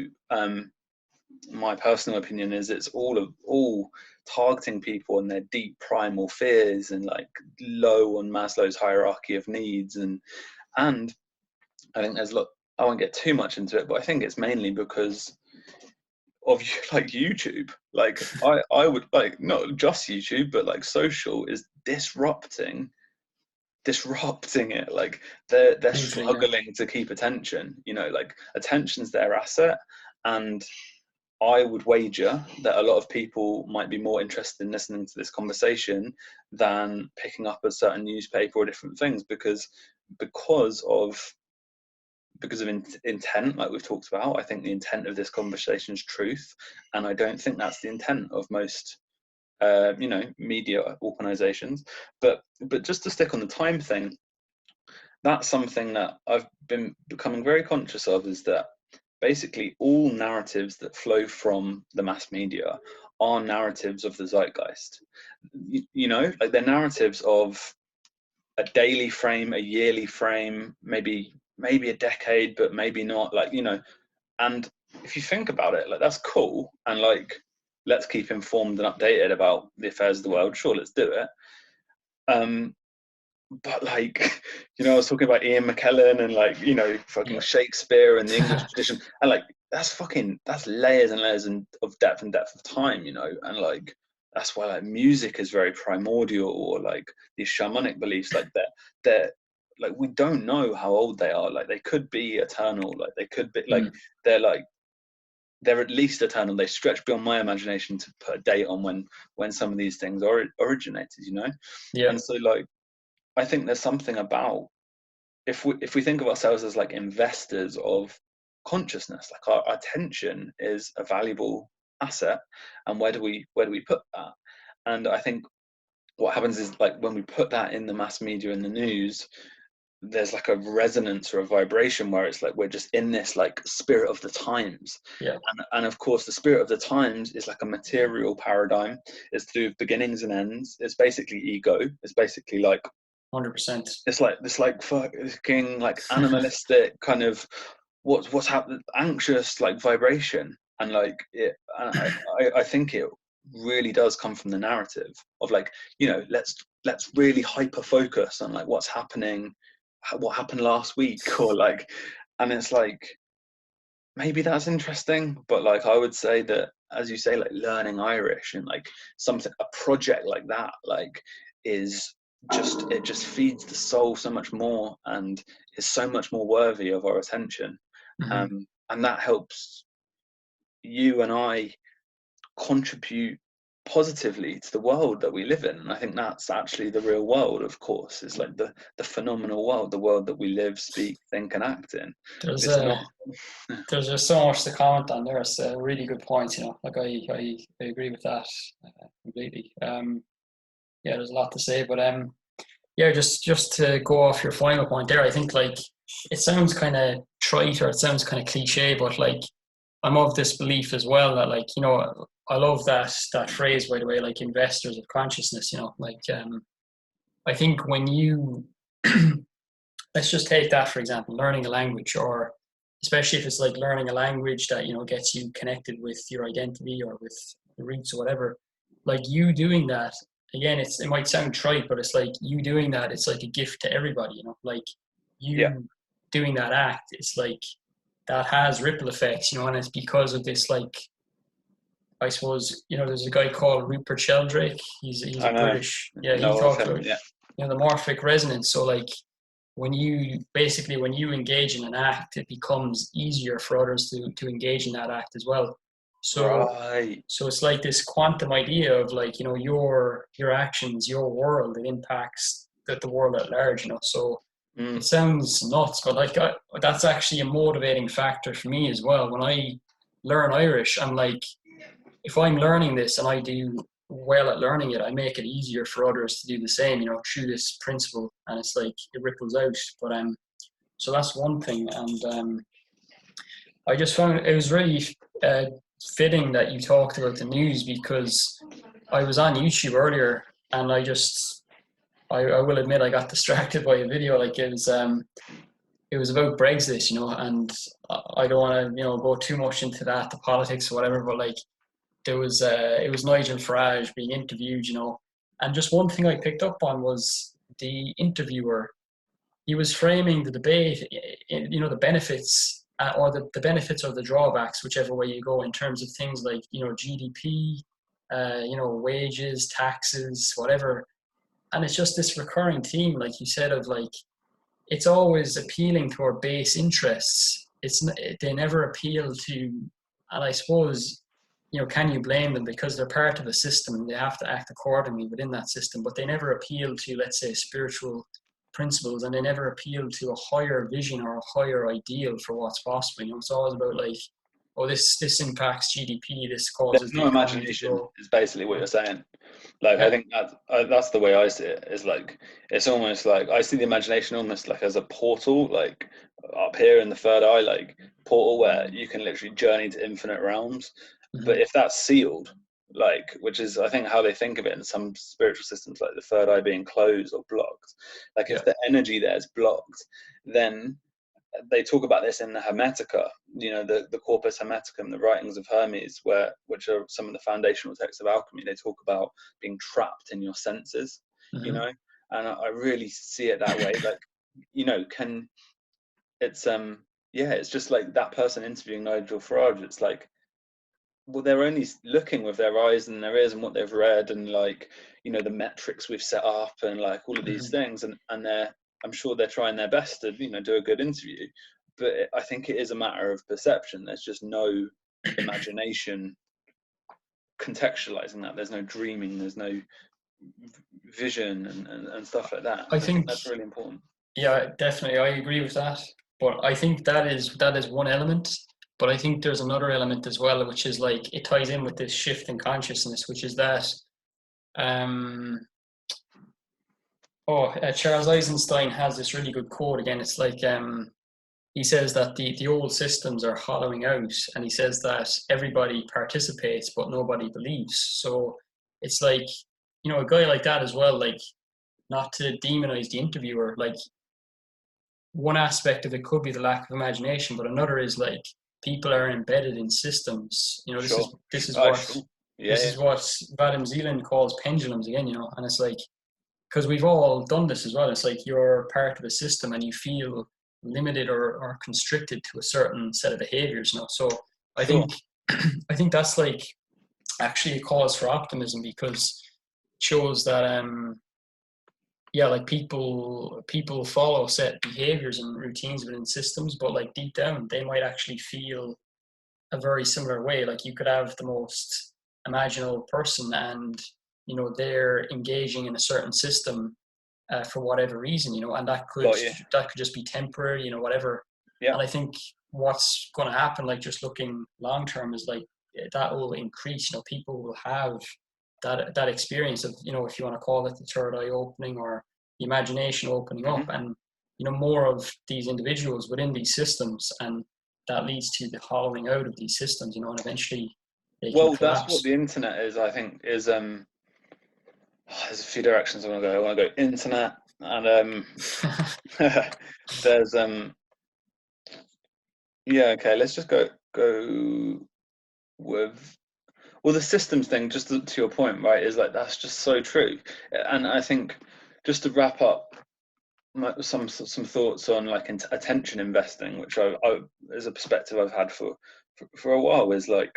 my personal opinion is it's all targeting people and their deep primal fears, and like low on Maslow's hierarchy of needs. And I think I won't get too much into it, but I think it's mainly because of like YouTube. Like I would like not just YouTube, but like social is disrupting it. Like they're struggling to keep attention, like attention's their asset. And I would wager that a lot of people might be more interested in listening to this conversation than picking up a certain newspaper or different things, because of intent, like we've talked about. I think the intent of this conversation is truth, and I don't think that's the intent of most media organizations. But just to stick on the time thing, that's something that I've been becoming very conscious of, is that basically all narratives that flow from the mass media are narratives of the zeitgeist. Like they're narratives of a daily frame, a yearly frame, maybe a decade, but maybe not. Like and if you think about it, like that's cool, and like let's keep informed and updated about the affairs of the world. Sure, let's do it. But like, I was talking about Ian McKellen and like, fucking Shakespeare and the English tradition, and like that's layers and layers of depth of time, and like that's why like music is very primordial, or like these shamanic beliefs, like they're like, we don't know how old they are. Like they could be eternal. Like they could be they're at least eternal. They stretch beyond my imagination to put a date on when some of these things originated, Yeah. And so like, I think there's something about if we think of ourselves as like investors of consciousness, like our attention is a valuable asset, and where do we put that? And I think what happens is like when we put that in the mass media and the news, there's like a resonance or a vibration where it's like we're just in this like spirit of the times. And of course the spirit of the times is like a material paradigm. It's to do with beginnings and ends. It's basically ego. It's basically like 100%. It's like this like fucking like animalistic kind of what's happening, anxious like vibration. And like it, I think it really does come from the narrative of like, let's really hyper focus on like what's happening, what happened last week, or like, and it's like maybe that's interesting, but like I would say that, as you say, like learning Irish and like a project like that, like is it just feeds the soul so much more and is so much more worthy of our attention. And that helps you and I contribute positively to the world that we live in. And I think that's actually the real world, of course. It's like the phenomenal world, the world that we live, speak, think, and act in. There's just so much to comment on there. It's a really good point, like I agree with that completely. Yeah, there's a lot to say, but yeah, just to go off your final point there, I think like it sounds kind of trite or it sounds kind of cliche, but like I'm of this belief as well that like I love that phrase, by the way, like investors of consciousness. Like I think when you let's just take that for example, learning a language, or especially if it's like learning a language that gets you connected with your identity or with the roots or whatever. Like you doing that, again, it might sound trite, but it's like you doing that, it's like a gift to everybody. Like Yeah, you doing that act, it's like that has ripple effects. And it's because of this, like, I suppose, there's a guy called Rupert Sheldrake. He's I a know. British, yeah, he Know of talks him. about Yeah, the morphic resonance. So like when you engage in an act, it becomes easier for others to engage in that act as well. So right. so it's like this quantum idea of like, your actions, your world, it impacts the world at large. So it Mm. sounds nuts, but like that's actually a motivating factor for me as well. When I learn Irish, I'm like, if I'm learning this and I do well at learning it, I make it easier for others to do the same, through this principle, and it's like it ripples out. But so that's one thing, and I just found it was really uh, fitting that you talked about the news, because I was on YouTube earlier and I will admit I got distracted by a video. Like it was about Brexit, and I don't want to go too much into that, the politics or whatever, but like it was Nigel Farage being interviewed, and just one thing I picked up on was the interviewer. He was framing the debate, the benefits, or the benefits or the drawbacks, whichever way you go, in terms of things like GDP, wages, taxes, whatever. And it's just this recurring theme, like you said, of like it's always appealing to our base interests. They never appeal to, and I suppose, can you blame them, because they're part of a system and they have to act accordingly within that system, but they never appeal to, let's say, spiritual principles, and they never appeal to a higher vision or a higher ideal for what's possible. It's always about like, oh, this impacts GDP, this causes There's the no economy to imagination, grow. is basically what you're saying. Like, I Yeah. think that's the way I see it. Is like it's almost like I see the imagination almost like as a portal, like up here in the third eye, like portal where you can literally journey to infinite realms. But Mm-hmm. if that's sealed, like which is I think how they think of it in some spiritual systems, like the third eye being closed or blocked. Like Yeah. if the energy there is blocked, then they talk about this in the Hermetica, the Corpus Hermeticum, the writings of Hermes, which are some of the foundational texts of alchemy. They talk about being trapped in your senses, you Mm-hmm. know, and I really see it that way. Like, can it's yeah, it's just like that person interviewing Nigel Farage. It's like, well, they're only looking with their eyes and their ears and what they've read and like the metrics we've set up and like all of these Mm-hmm. things and I'm sure they're trying their best to do a good interview, but I think it is a matter of perception. There's just no imagination contextualizing that. There's no dreaming. There's no vision and stuff like that. I And I think think, that's really important. yeah, definitely, I agree with that. But I think that is one element. But I think there's another element as well, which is like it ties in with this shift in consciousness, which is that um, Charles Eisenstein has this really good quote. Again, it's like he says that the old systems are hollowing out, and he says that everybody participates, but nobody believes. So it's like a guy like that as well. Like, not to demonize the interviewer, like one aspect of it could be the lack of imagination, but another is like people are embedded in systems. This Sure. is this is Oh, what sure. Yeah, this yeah. is what Vadim Zeland calls pendulums again. And it's like, because we've all done this as well. It's like you're part of a system and you feel limited or constricted to a certain set of behaviors. So I Sure. think I think that's like actually a cause for optimism, because it shows that yeah, like people follow set behaviors and routines within systems, but like deep down they might actually feel a very similar way. Like you could have the most imaginable person, and they're engaging in a certain system for whatever reason, and Got you. that could just be temporary, whatever. Yeah. And I think what's going to happen, like just looking long term, is like that will increase. People will have that experience of, if you want to call it the third eye opening or the imagination opening up, and more of these individuals within these systems, and that leads to the hollowing out of these systems, and eventually they can Well, that's what collapse. the internet is, I think, is there's a few directions I want to go. I want to go internet, and there's okay, let's just go with, well, the systems thing, just to your point, right, is like, that's just so true. And I think, just to wrap up, some thoughts on like attention investing, which I is a perspective I've had for a while, is like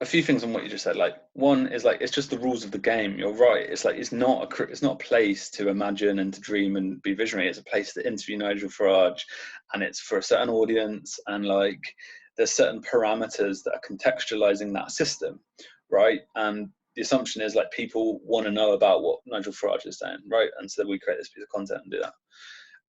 a few things on what you just said. Like, one is like, it's just the rules of the game. You're right. It's like, it's not a place to imagine and to dream and be visionary. It's a place to interview Nigel Farage, and it's for a certain audience, and like there's certain parameters that are contextualizing that system, right? And the assumption is like, people want to know about what Nigel Farage is saying, right? And so we create this piece of content and do that.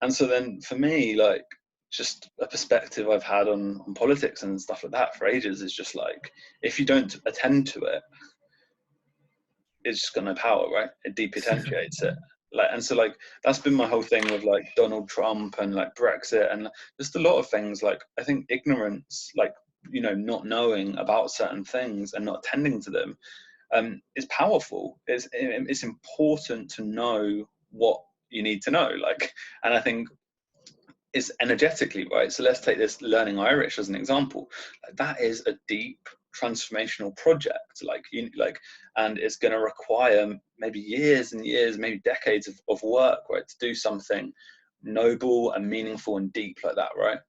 And so then for me, like, just a perspective I've had on politics and stuff like that for ages is just like, if you don't attend to it, it's just got no power, right? It depotentiates it. Like, and so like, that's been my whole thing with like Donald Trump and like Brexit and just a lot of things. Like, I think ignorance, like, not knowing about certain things and not attending to them, is powerful. It's important to know what you need to know. Like, and I think is energetically right. So let's take this learning Irish as an example. Like, that is a deep transformational project. And it's going to require maybe years and years, maybe decades of work, right, to do something noble and meaningful and deep like that, right?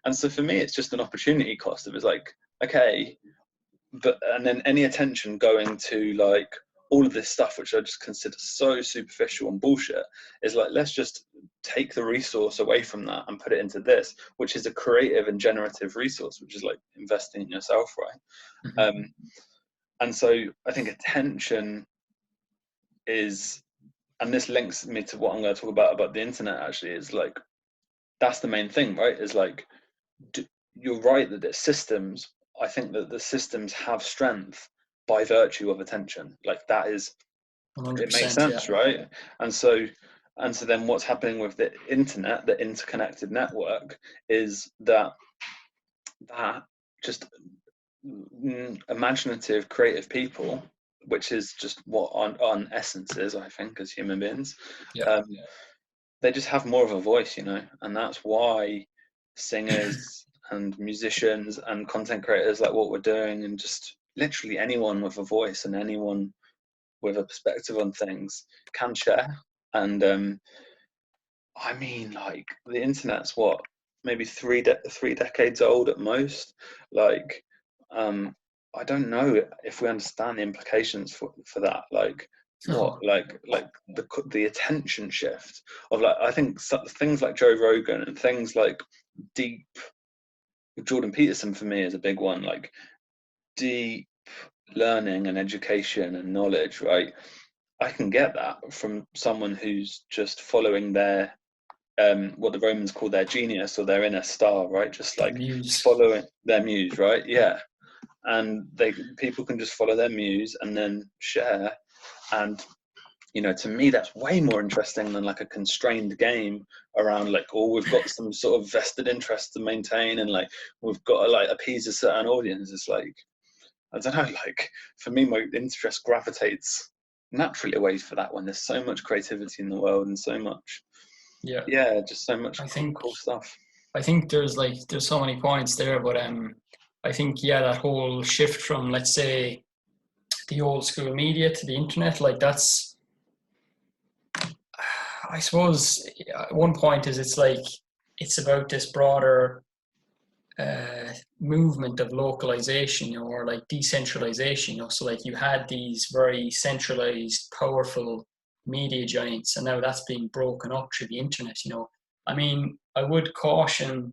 And so for me, it's just an opportunity cost of, it's like, okay, and then any attention going to like all of this stuff, which I just consider so superficial and bullshit, is like, let's just take the resource away from that and put it into this, which is a creative and generative resource, which is like investing in yourself, right? And so I think attention is, and this links me to what I'm going to talk about the internet actually, is like, that's the main thing, right? Is like, you're right that the systems, I think that the systems have strength by virtue of attention. Like, that is, it makes sense, yeah. right? And so then what's happening with the internet, the interconnected network, is that just imaginative, creative people, which is just what on essence is, I think, as human beings, they just have more of a voice, and that's why singers and musicians and content creators, like what we're doing, and just literally anyone with a voice and anyone with a perspective on things can share. And I mean, like, the internet's what, maybe three decades old at most. Like, I don't know if we understand the implications for that. Like, what, like the attention shift of, like, I think things like Joe Rogan and things like deep, Jordan Peterson for me is a big one, like deep learning and education and knowledge, right? I can get that from someone who's just following their what the Romans call their genius, or their inner star, right? Just like following their muse, right? Yeah. And people can just follow their muse and then share. And to me, that's way more interesting than like a constrained game around like, oh, we've got some sort of vested interest to maintain, and like we've got to like appease a certain audience. It's like, I don't know, like, for me, my interest gravitates naturally away for that one. There's so much creativity in the world, and so much, just so much cool stuff. I think there's so many points there, but I think that whole shift from, let's say, the old school media to the internet, like, that's, I suppose, one point is, it's like, it's about this broader movement of localization, or like decentralization. So like, you had these very centralized, powerful media giants, and now that's being broken up through the internet. I mean, I would caution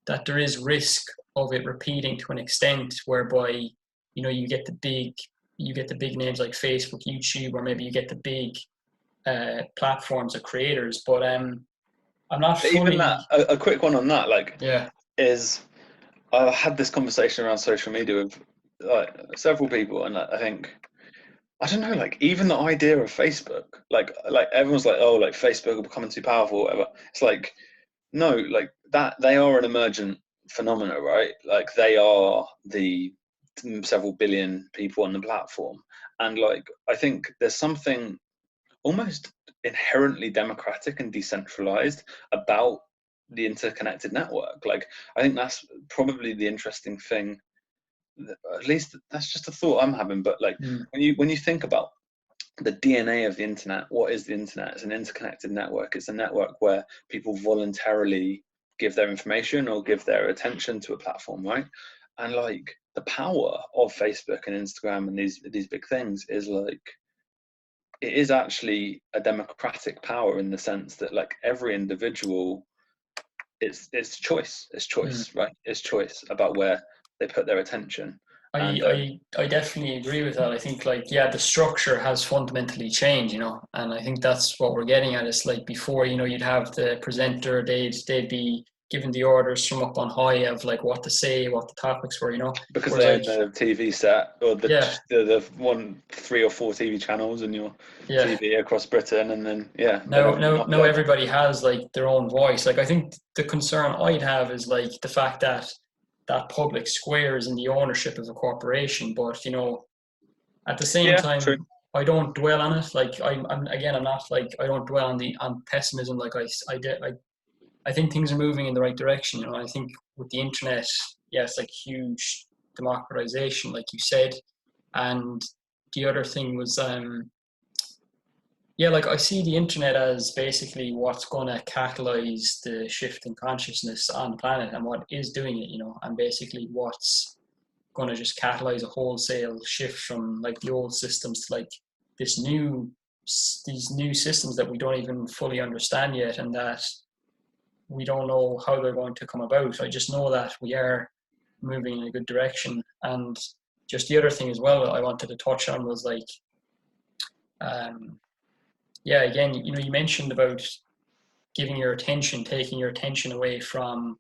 that there is risk of it repeating to an extent whereby, you get the big names like Facebook, YouTube, or maybe you get the big platforms of creators. But I'm not fully... Even that, a quick one on that, like, yeah, is, I had this conversation around social media with like several people, and I think I don't know, like even the idea of Facebook, like everyone's like, oh, like Facebook are becoming too powerful, whatever. It's like no, like that they are an emergent phenomena, right? Like they are the several billion people on the platform, and like I think there's something almost inherently democratic and decentralized about the interconnected network. Like I think that's probably the interesting thing. At least that's just a thought I'm having. But like Mm. when you think about the DNA of the internet, what is the internet? It's an interconnected network. It's a network where people voluntarily give their information or give their attention to a platform, right? And like the power of Facebook and Instagram and these big things is like it is actually a democratic power in the sense that like every individual it's Mm. choice, right? It's choice about where they put their attention. I, And I I definitely agree with that. I think like yeah, the structure has fundamentally changed, and I think that's what we're getting at. It's like before, you'd have the presenter, they'd be given the orders from up on high of like what to say, what the topics were. because Whereas they like own the TV set or yeah, the one, 3 or 4 TV channels in your yeah. TV across Britain, and then yeah, then Now, everyone now, now uploads. everybody has like their own voice. Like I think the concern I'd have is like the fact that that public square is in the ownership of a corporation, but at the same Yeah, true. time, I don't dwell on it. Like I'm not like I don't dwell on pessimism. Like I did. I think things are moving in the right direction. I think with the internet, yes, like huge democratization, like you said, and the other thing was yeah, like I see the internet as basically what's going to catalyze the shift in consciousness on the planet and what is doing it, and basically what's going to just catalyze a wholesale shift from like the old systems to like this new these new systems that we don't even fully understand yet and that we don't know how they're going to come about. I just know that we are moving in a good direction. And just the other thing as well I wanted to touch on was like um, yeah, again, you mentioned about giving your attention, taking your attention away from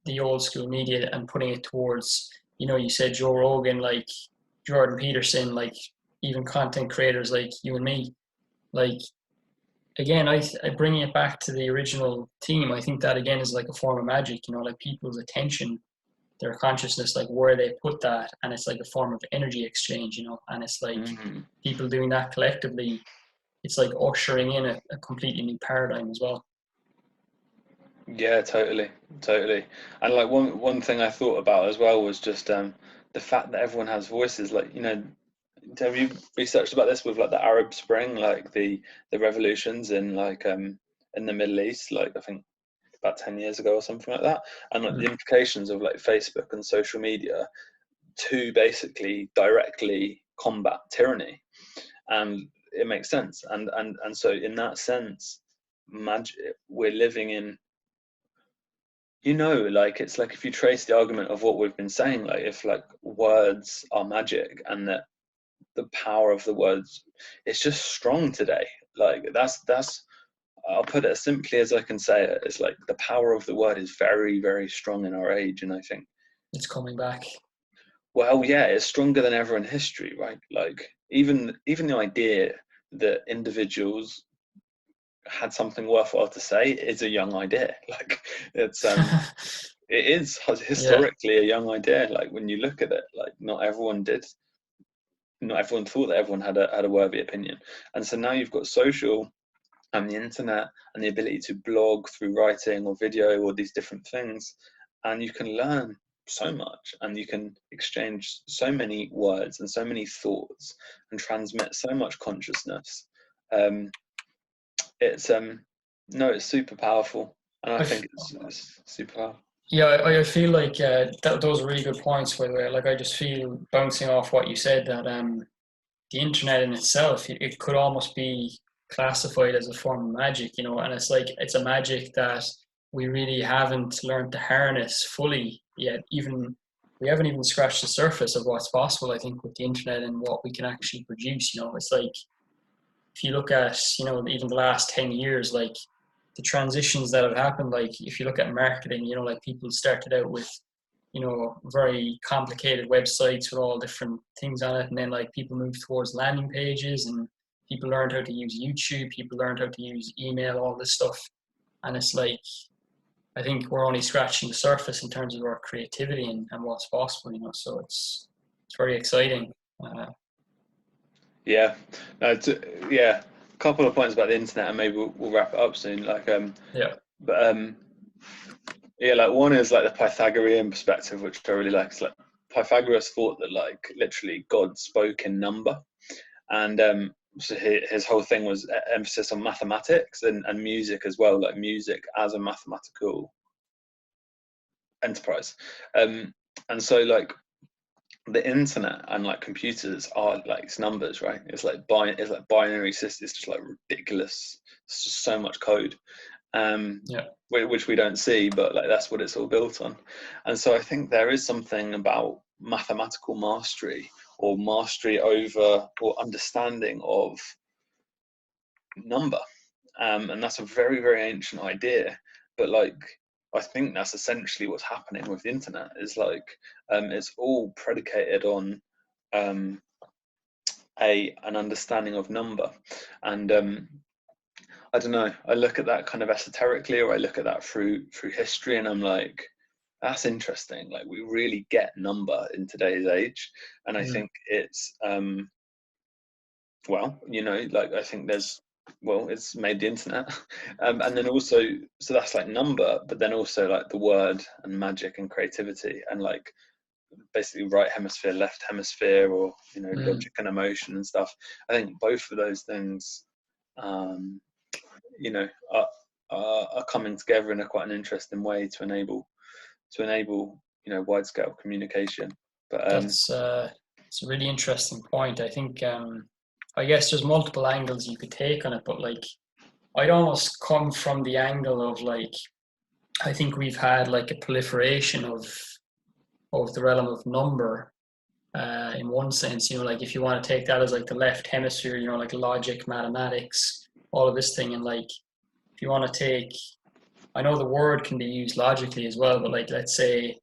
the old school media and putting it towards, you said Joe Rogan, like Jordan Peterson, like even content creators like you and me. Like again, I bringing it back to the original theme. I think that again is like a form of magic. Like people's attention, their consciousness, like where they put that, and it's like a form of energy exchange. And it's like Mm. people doing that collectively. It's like ushering in a completely new paradigm as well. Yeah, totally. And like one thing I thought about as well was just the fact that everyone has voices. Like have you researched about this with like the Arab Spring, like the revolutions in like in the Middle East, like I think about 10 years ago or something like that, and like the Mm. implications of like Facebook and social media to basically directly combat tyranny, and it makes sense. And so in that sense, magic we're living in. Like it's like if you trace the argument of what we've been saying, like if like words are magic and that the power of the words it's just strong today. Like that's I'll put it as simply as I can say it. It's like the power of the word is very, very strong in our age, and I think, It's coming back. well, yeah, it's stronger than ever in history, right? Like even the idea that individuals had something worthwhile to say is a young idea. Like it's it is Yeah, historically a young idea. Like when you look at it, like not everyone thought that everyone had a worthy opinion, and so now you've got social and the internet and the ability to blog through writing or video or these different things, and you can learn so much and you can exchange so many words and so many thoughts and transmit so much consciousness. It's no, it's super powerful, and I I, think it's super powerful. yeah, I feel like those are really good points. By the way, like I just feel bouncing off what you said that the internet in itself it could almost be classified as a form of magic, and it's like it's a magic that we really haven't learned to harness fully yet. Even we haven't even scratched the surface of what's possible. I think with the internet and what we can actually produce. It's like if you look at even the last 10 years, like the transitions that have happened, like if you look at marketing, like people started out with very complicated websites with all different things on it, and then like people moved towards landing pages, and people learned how to use YouTube, people learned how to use email, all this stuff. And it's like, I think we're only scratching the surface in terms of our creativity and what's possible, so it's very exciting. Yeah, no, yeah. A couple of points about the internet, and maybe we'll wrap it up soon. Yeah. But yeah, like one is like the Pythagorean perspective, which I really like. It's like Pythagoras thought that like literally God spoke in number, and so his whole thing was emphasis on mathematics and music as well, like music as a mathematical enterprise. And so like the internet and like computers are like it's numbers, right? It's like binary systems. It's just like ridiculous. It's just so much code, Yeah. which we don't see, but like that's what it's all built on. And so I think there is something about mathematical mastery or mastery over or understanding of number, and that's a very, very ancient idea. But like I think that's essentially what's happening with the internet. Is like it's all predicated on an understanding of number, and I don't know. I look at that kind of esoterically, or I look at that through history, and I'm like, that's interesting. Like we really get number in today's age, and I think it's well, like I think it's made the internet, and then also so that's like number, but then also like the word and magic and creativity and like basically right hemisphere, left hemisphere, or logic and emotion and stuff. I think both of those things, are coming together in a quite an interesting way to enable wide scale communication. But That's it's a really interesting point. I think I guess there's multiple angles you could take on it, but like I'd almost come from the angle of like I think we've had like a proliferation of the realm of number in one sense. Like if you want to take that as like the left hemisphere, like logic, mathematics, all of this thing, and like if you want to take, I know the word can be used logically as well, but like let's say,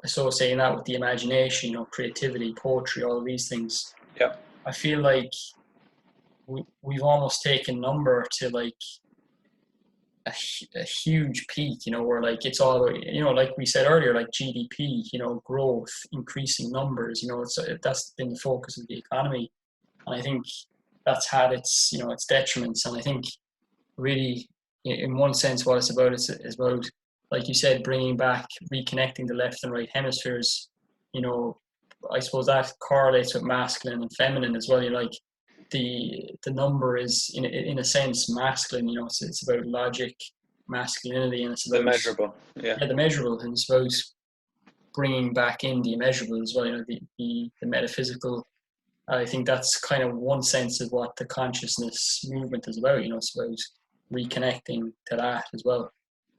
associating that with the imagination, creativity, poetry, all of these things. yeah, I feel like we've almost taken number to like a huge peak, where like it's all, like we said earlier, like GDP, growth, increasing numbers, that's been the focus of the economy. And I think that's had its, its detriments. And I think really, in one sense, what it's about is about, like you said, bringing back, reconnecting the left and right hemispheres. I suppose that correlates with masculine and feminine as well. Like the number is in a sense masculine. It's about logic, masculinity, and it's about the measurable. Yeah, the measurable, and it's about bringing back in the immeasurable as well. The metaphysical. I think that's kind of one sense of what the consciousness movement is about. It's about reconnecting to that as well.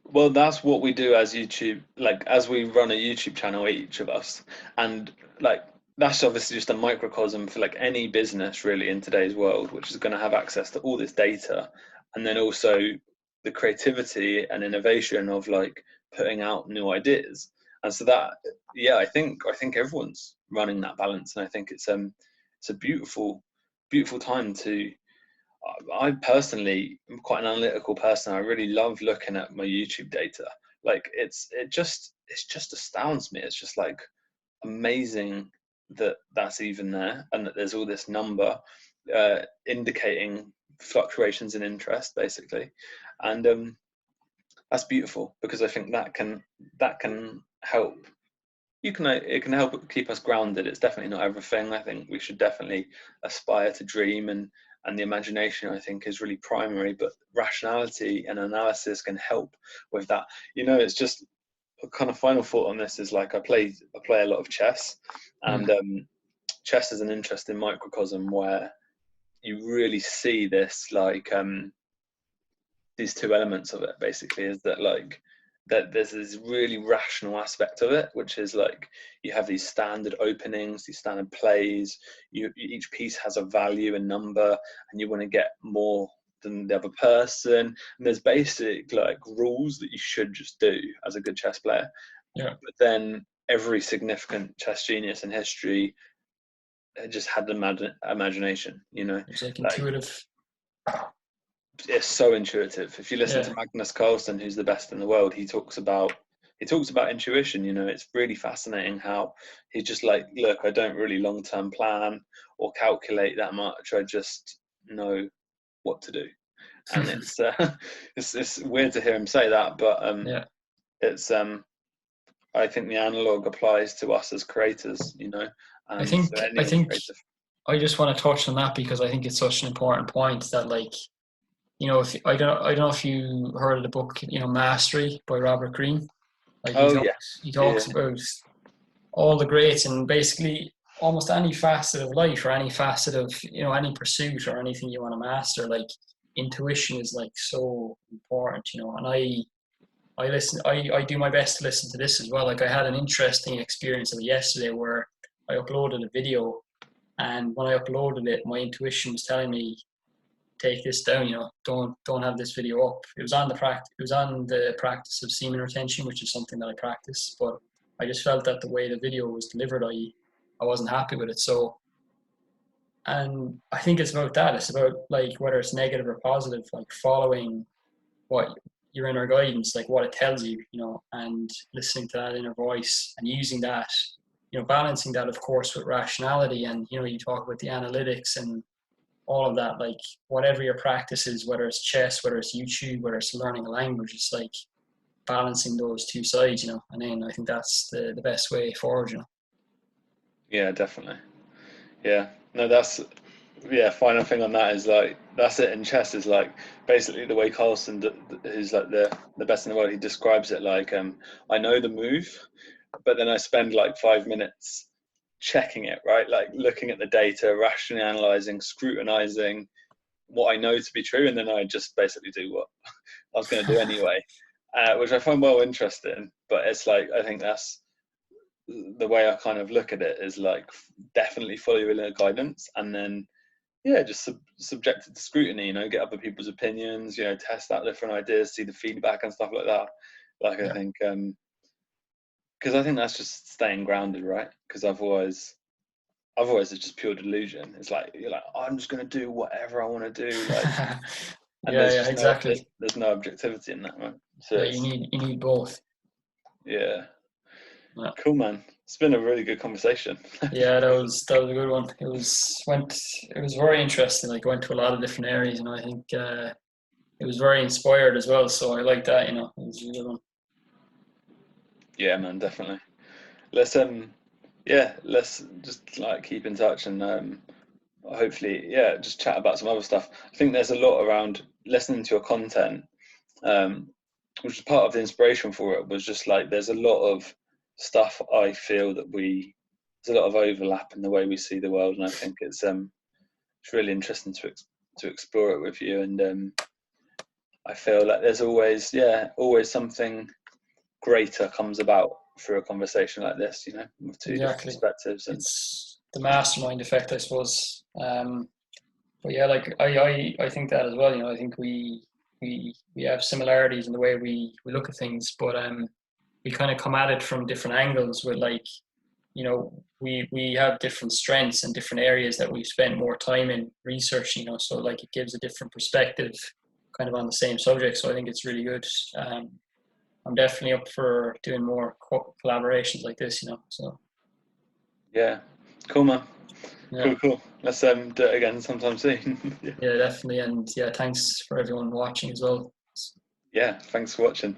well, that's what we do as YouTube, like as we run a YouTube channel, each of us, and like that's obviously just a microcosm for like any business really in today's world, which is going to have access to all this data, and then also the creativity and innovation of like putting out new ideas. And so that, yeah, I think everyone's running that balance, and I think it's a beautiful time to. I personally am quite an analytical person. I really love looking at my YouTube data. Like it just astounds me. It's just like amazing that that's even there, and that there's all this number indicating fluctuations in interest, basically, and that's beautiful because I think that can help. It can help keep us grounded. It's definitely not everything. I think we should definitely aspire to dream, and the imagination I think is really primary, but rationality and analysis can help with that. It's just a kind of final thought on this is like I play a lot of chess, and chess is an interesting microcosm where you really see this like these two elements of it basically is that like that there's this really rational aspect of it, which is like you have these standard openings, these standard plays. Each piece has a value and number, and you want to get more than the other person. And there's basic like rules that you should just do as a good chess player. Yeah. But then every significant chess genius in history just had the imagination, you know. It's like Like, intuitive. it's so intuitive. If you listen Yeah. to Magnus Carlsen, who's the best in the world, he talks about intuition. You know, it's really fascinating how he's just like, look, I don't really long term plan or calculate that much. I just know what to do, and it's it's weird to hear him say that, but Yeah. it's I think the analog applies to us as creators, you know, I and think to I anyone think creative. I just want to touch on that because I think it's such an important point that, like, you know, if I don't know if you heard of the book, you know, Mastery by Robert Greene. Like Oh yeah, he yeah, talks about all the greats and basically almost any facet of life or any facet of, you know, any pursuit or anything you want to master. Like intuition is like so important, you know. And I listen. I do my best to listen to this as well. Like I had an interesting experience of it yesterday where I uploaded a video, and when I uploaded it, my intuition was telling me, take this down. You know, don't have this video up. It was on the practice. It was on the practice of semen retention, which is something that I practice. But I just felt that the way the video was delivered, I wasn't happy with it. So, and I think it's about that. It's about like whether it's negative or positive, like following what your inner guidance, like what it tells you, you know, and listening to that inner voice and using that, you know, balancing that, of course, with rationality. And, you know, you talk about the analytics and all of that, like whatever your practice is, whether it's chess, whether it's YouTube, whether it's learning a language, it's like balancing those two sides, you know, and then I think that's the best way forward, you know. yeah, definitely. Yeah, no, that's yeah. Final thing on that is like that's it in chess is like basically the way Carlsen, who's like the best in the world, he describes it like I know the move, but then I spend like 5 minutes checking it, right? Like looking at the data, rationally analyzing, scrutinizing what I know to be true, and then I just basically do what I was going to do anyway, which I find well interesting. But it's like I think that's the way I kind of look at it is like definitely follow your inner guidance, and then yeah, just subject it to scrutiny. You know, get other people's opinions. You know, test out different ideas, see the feedback and stuff like that. Like I Yeah. think because I think that's just staying grounded, right? Because otherwise it's just pure delusion. It's like you're like, oh, I'm just gonna do whatever I want to do, like, and Yeah, there's yeah, just no exactly. there's no objectivity in that, right? So Yeah, it's you need both. yeah, Yeah. cool, man. It's been a really good conversation. Yeah, that was a good one. It was very interesting. Like went to a lot of different areas, and I think it was very inspired as well. So I like that. You know, it was a good one. Yeah, man, definitely. Let's yeah, let's just like keep in touch and hopefully yeah, just chat about some other stuff. I think there's a lot around listening to your content, um, which is part of the inspiration for it. Was just like there's a lot of stuff I feel that there's a lot of overlap in the way we see the world, and I think it's really interesting to explore it with you. And I feel like there's always something greater comes about through a conversation like this, you know, with two different Exactly. perspectives. And It's the mastermind effect, I suppose. But yeah, like I think that as well. You know, I think we have similarities in the way we look at things, but we kind of come at it from different angles. With like, you know, we have different strengths and different areas that we've spent more time in researching. You know, so like it gives a different perspective, kind of on the same subject. So I think it's really good. I'm definitely up for doing more collaborations like this. You know, so yeah, cool, man. yeah. Cool. Let's do it again sometime soon. Yeah, definitely. And yeah, thanks for everyone watching as well. Yeah, thanks for watching.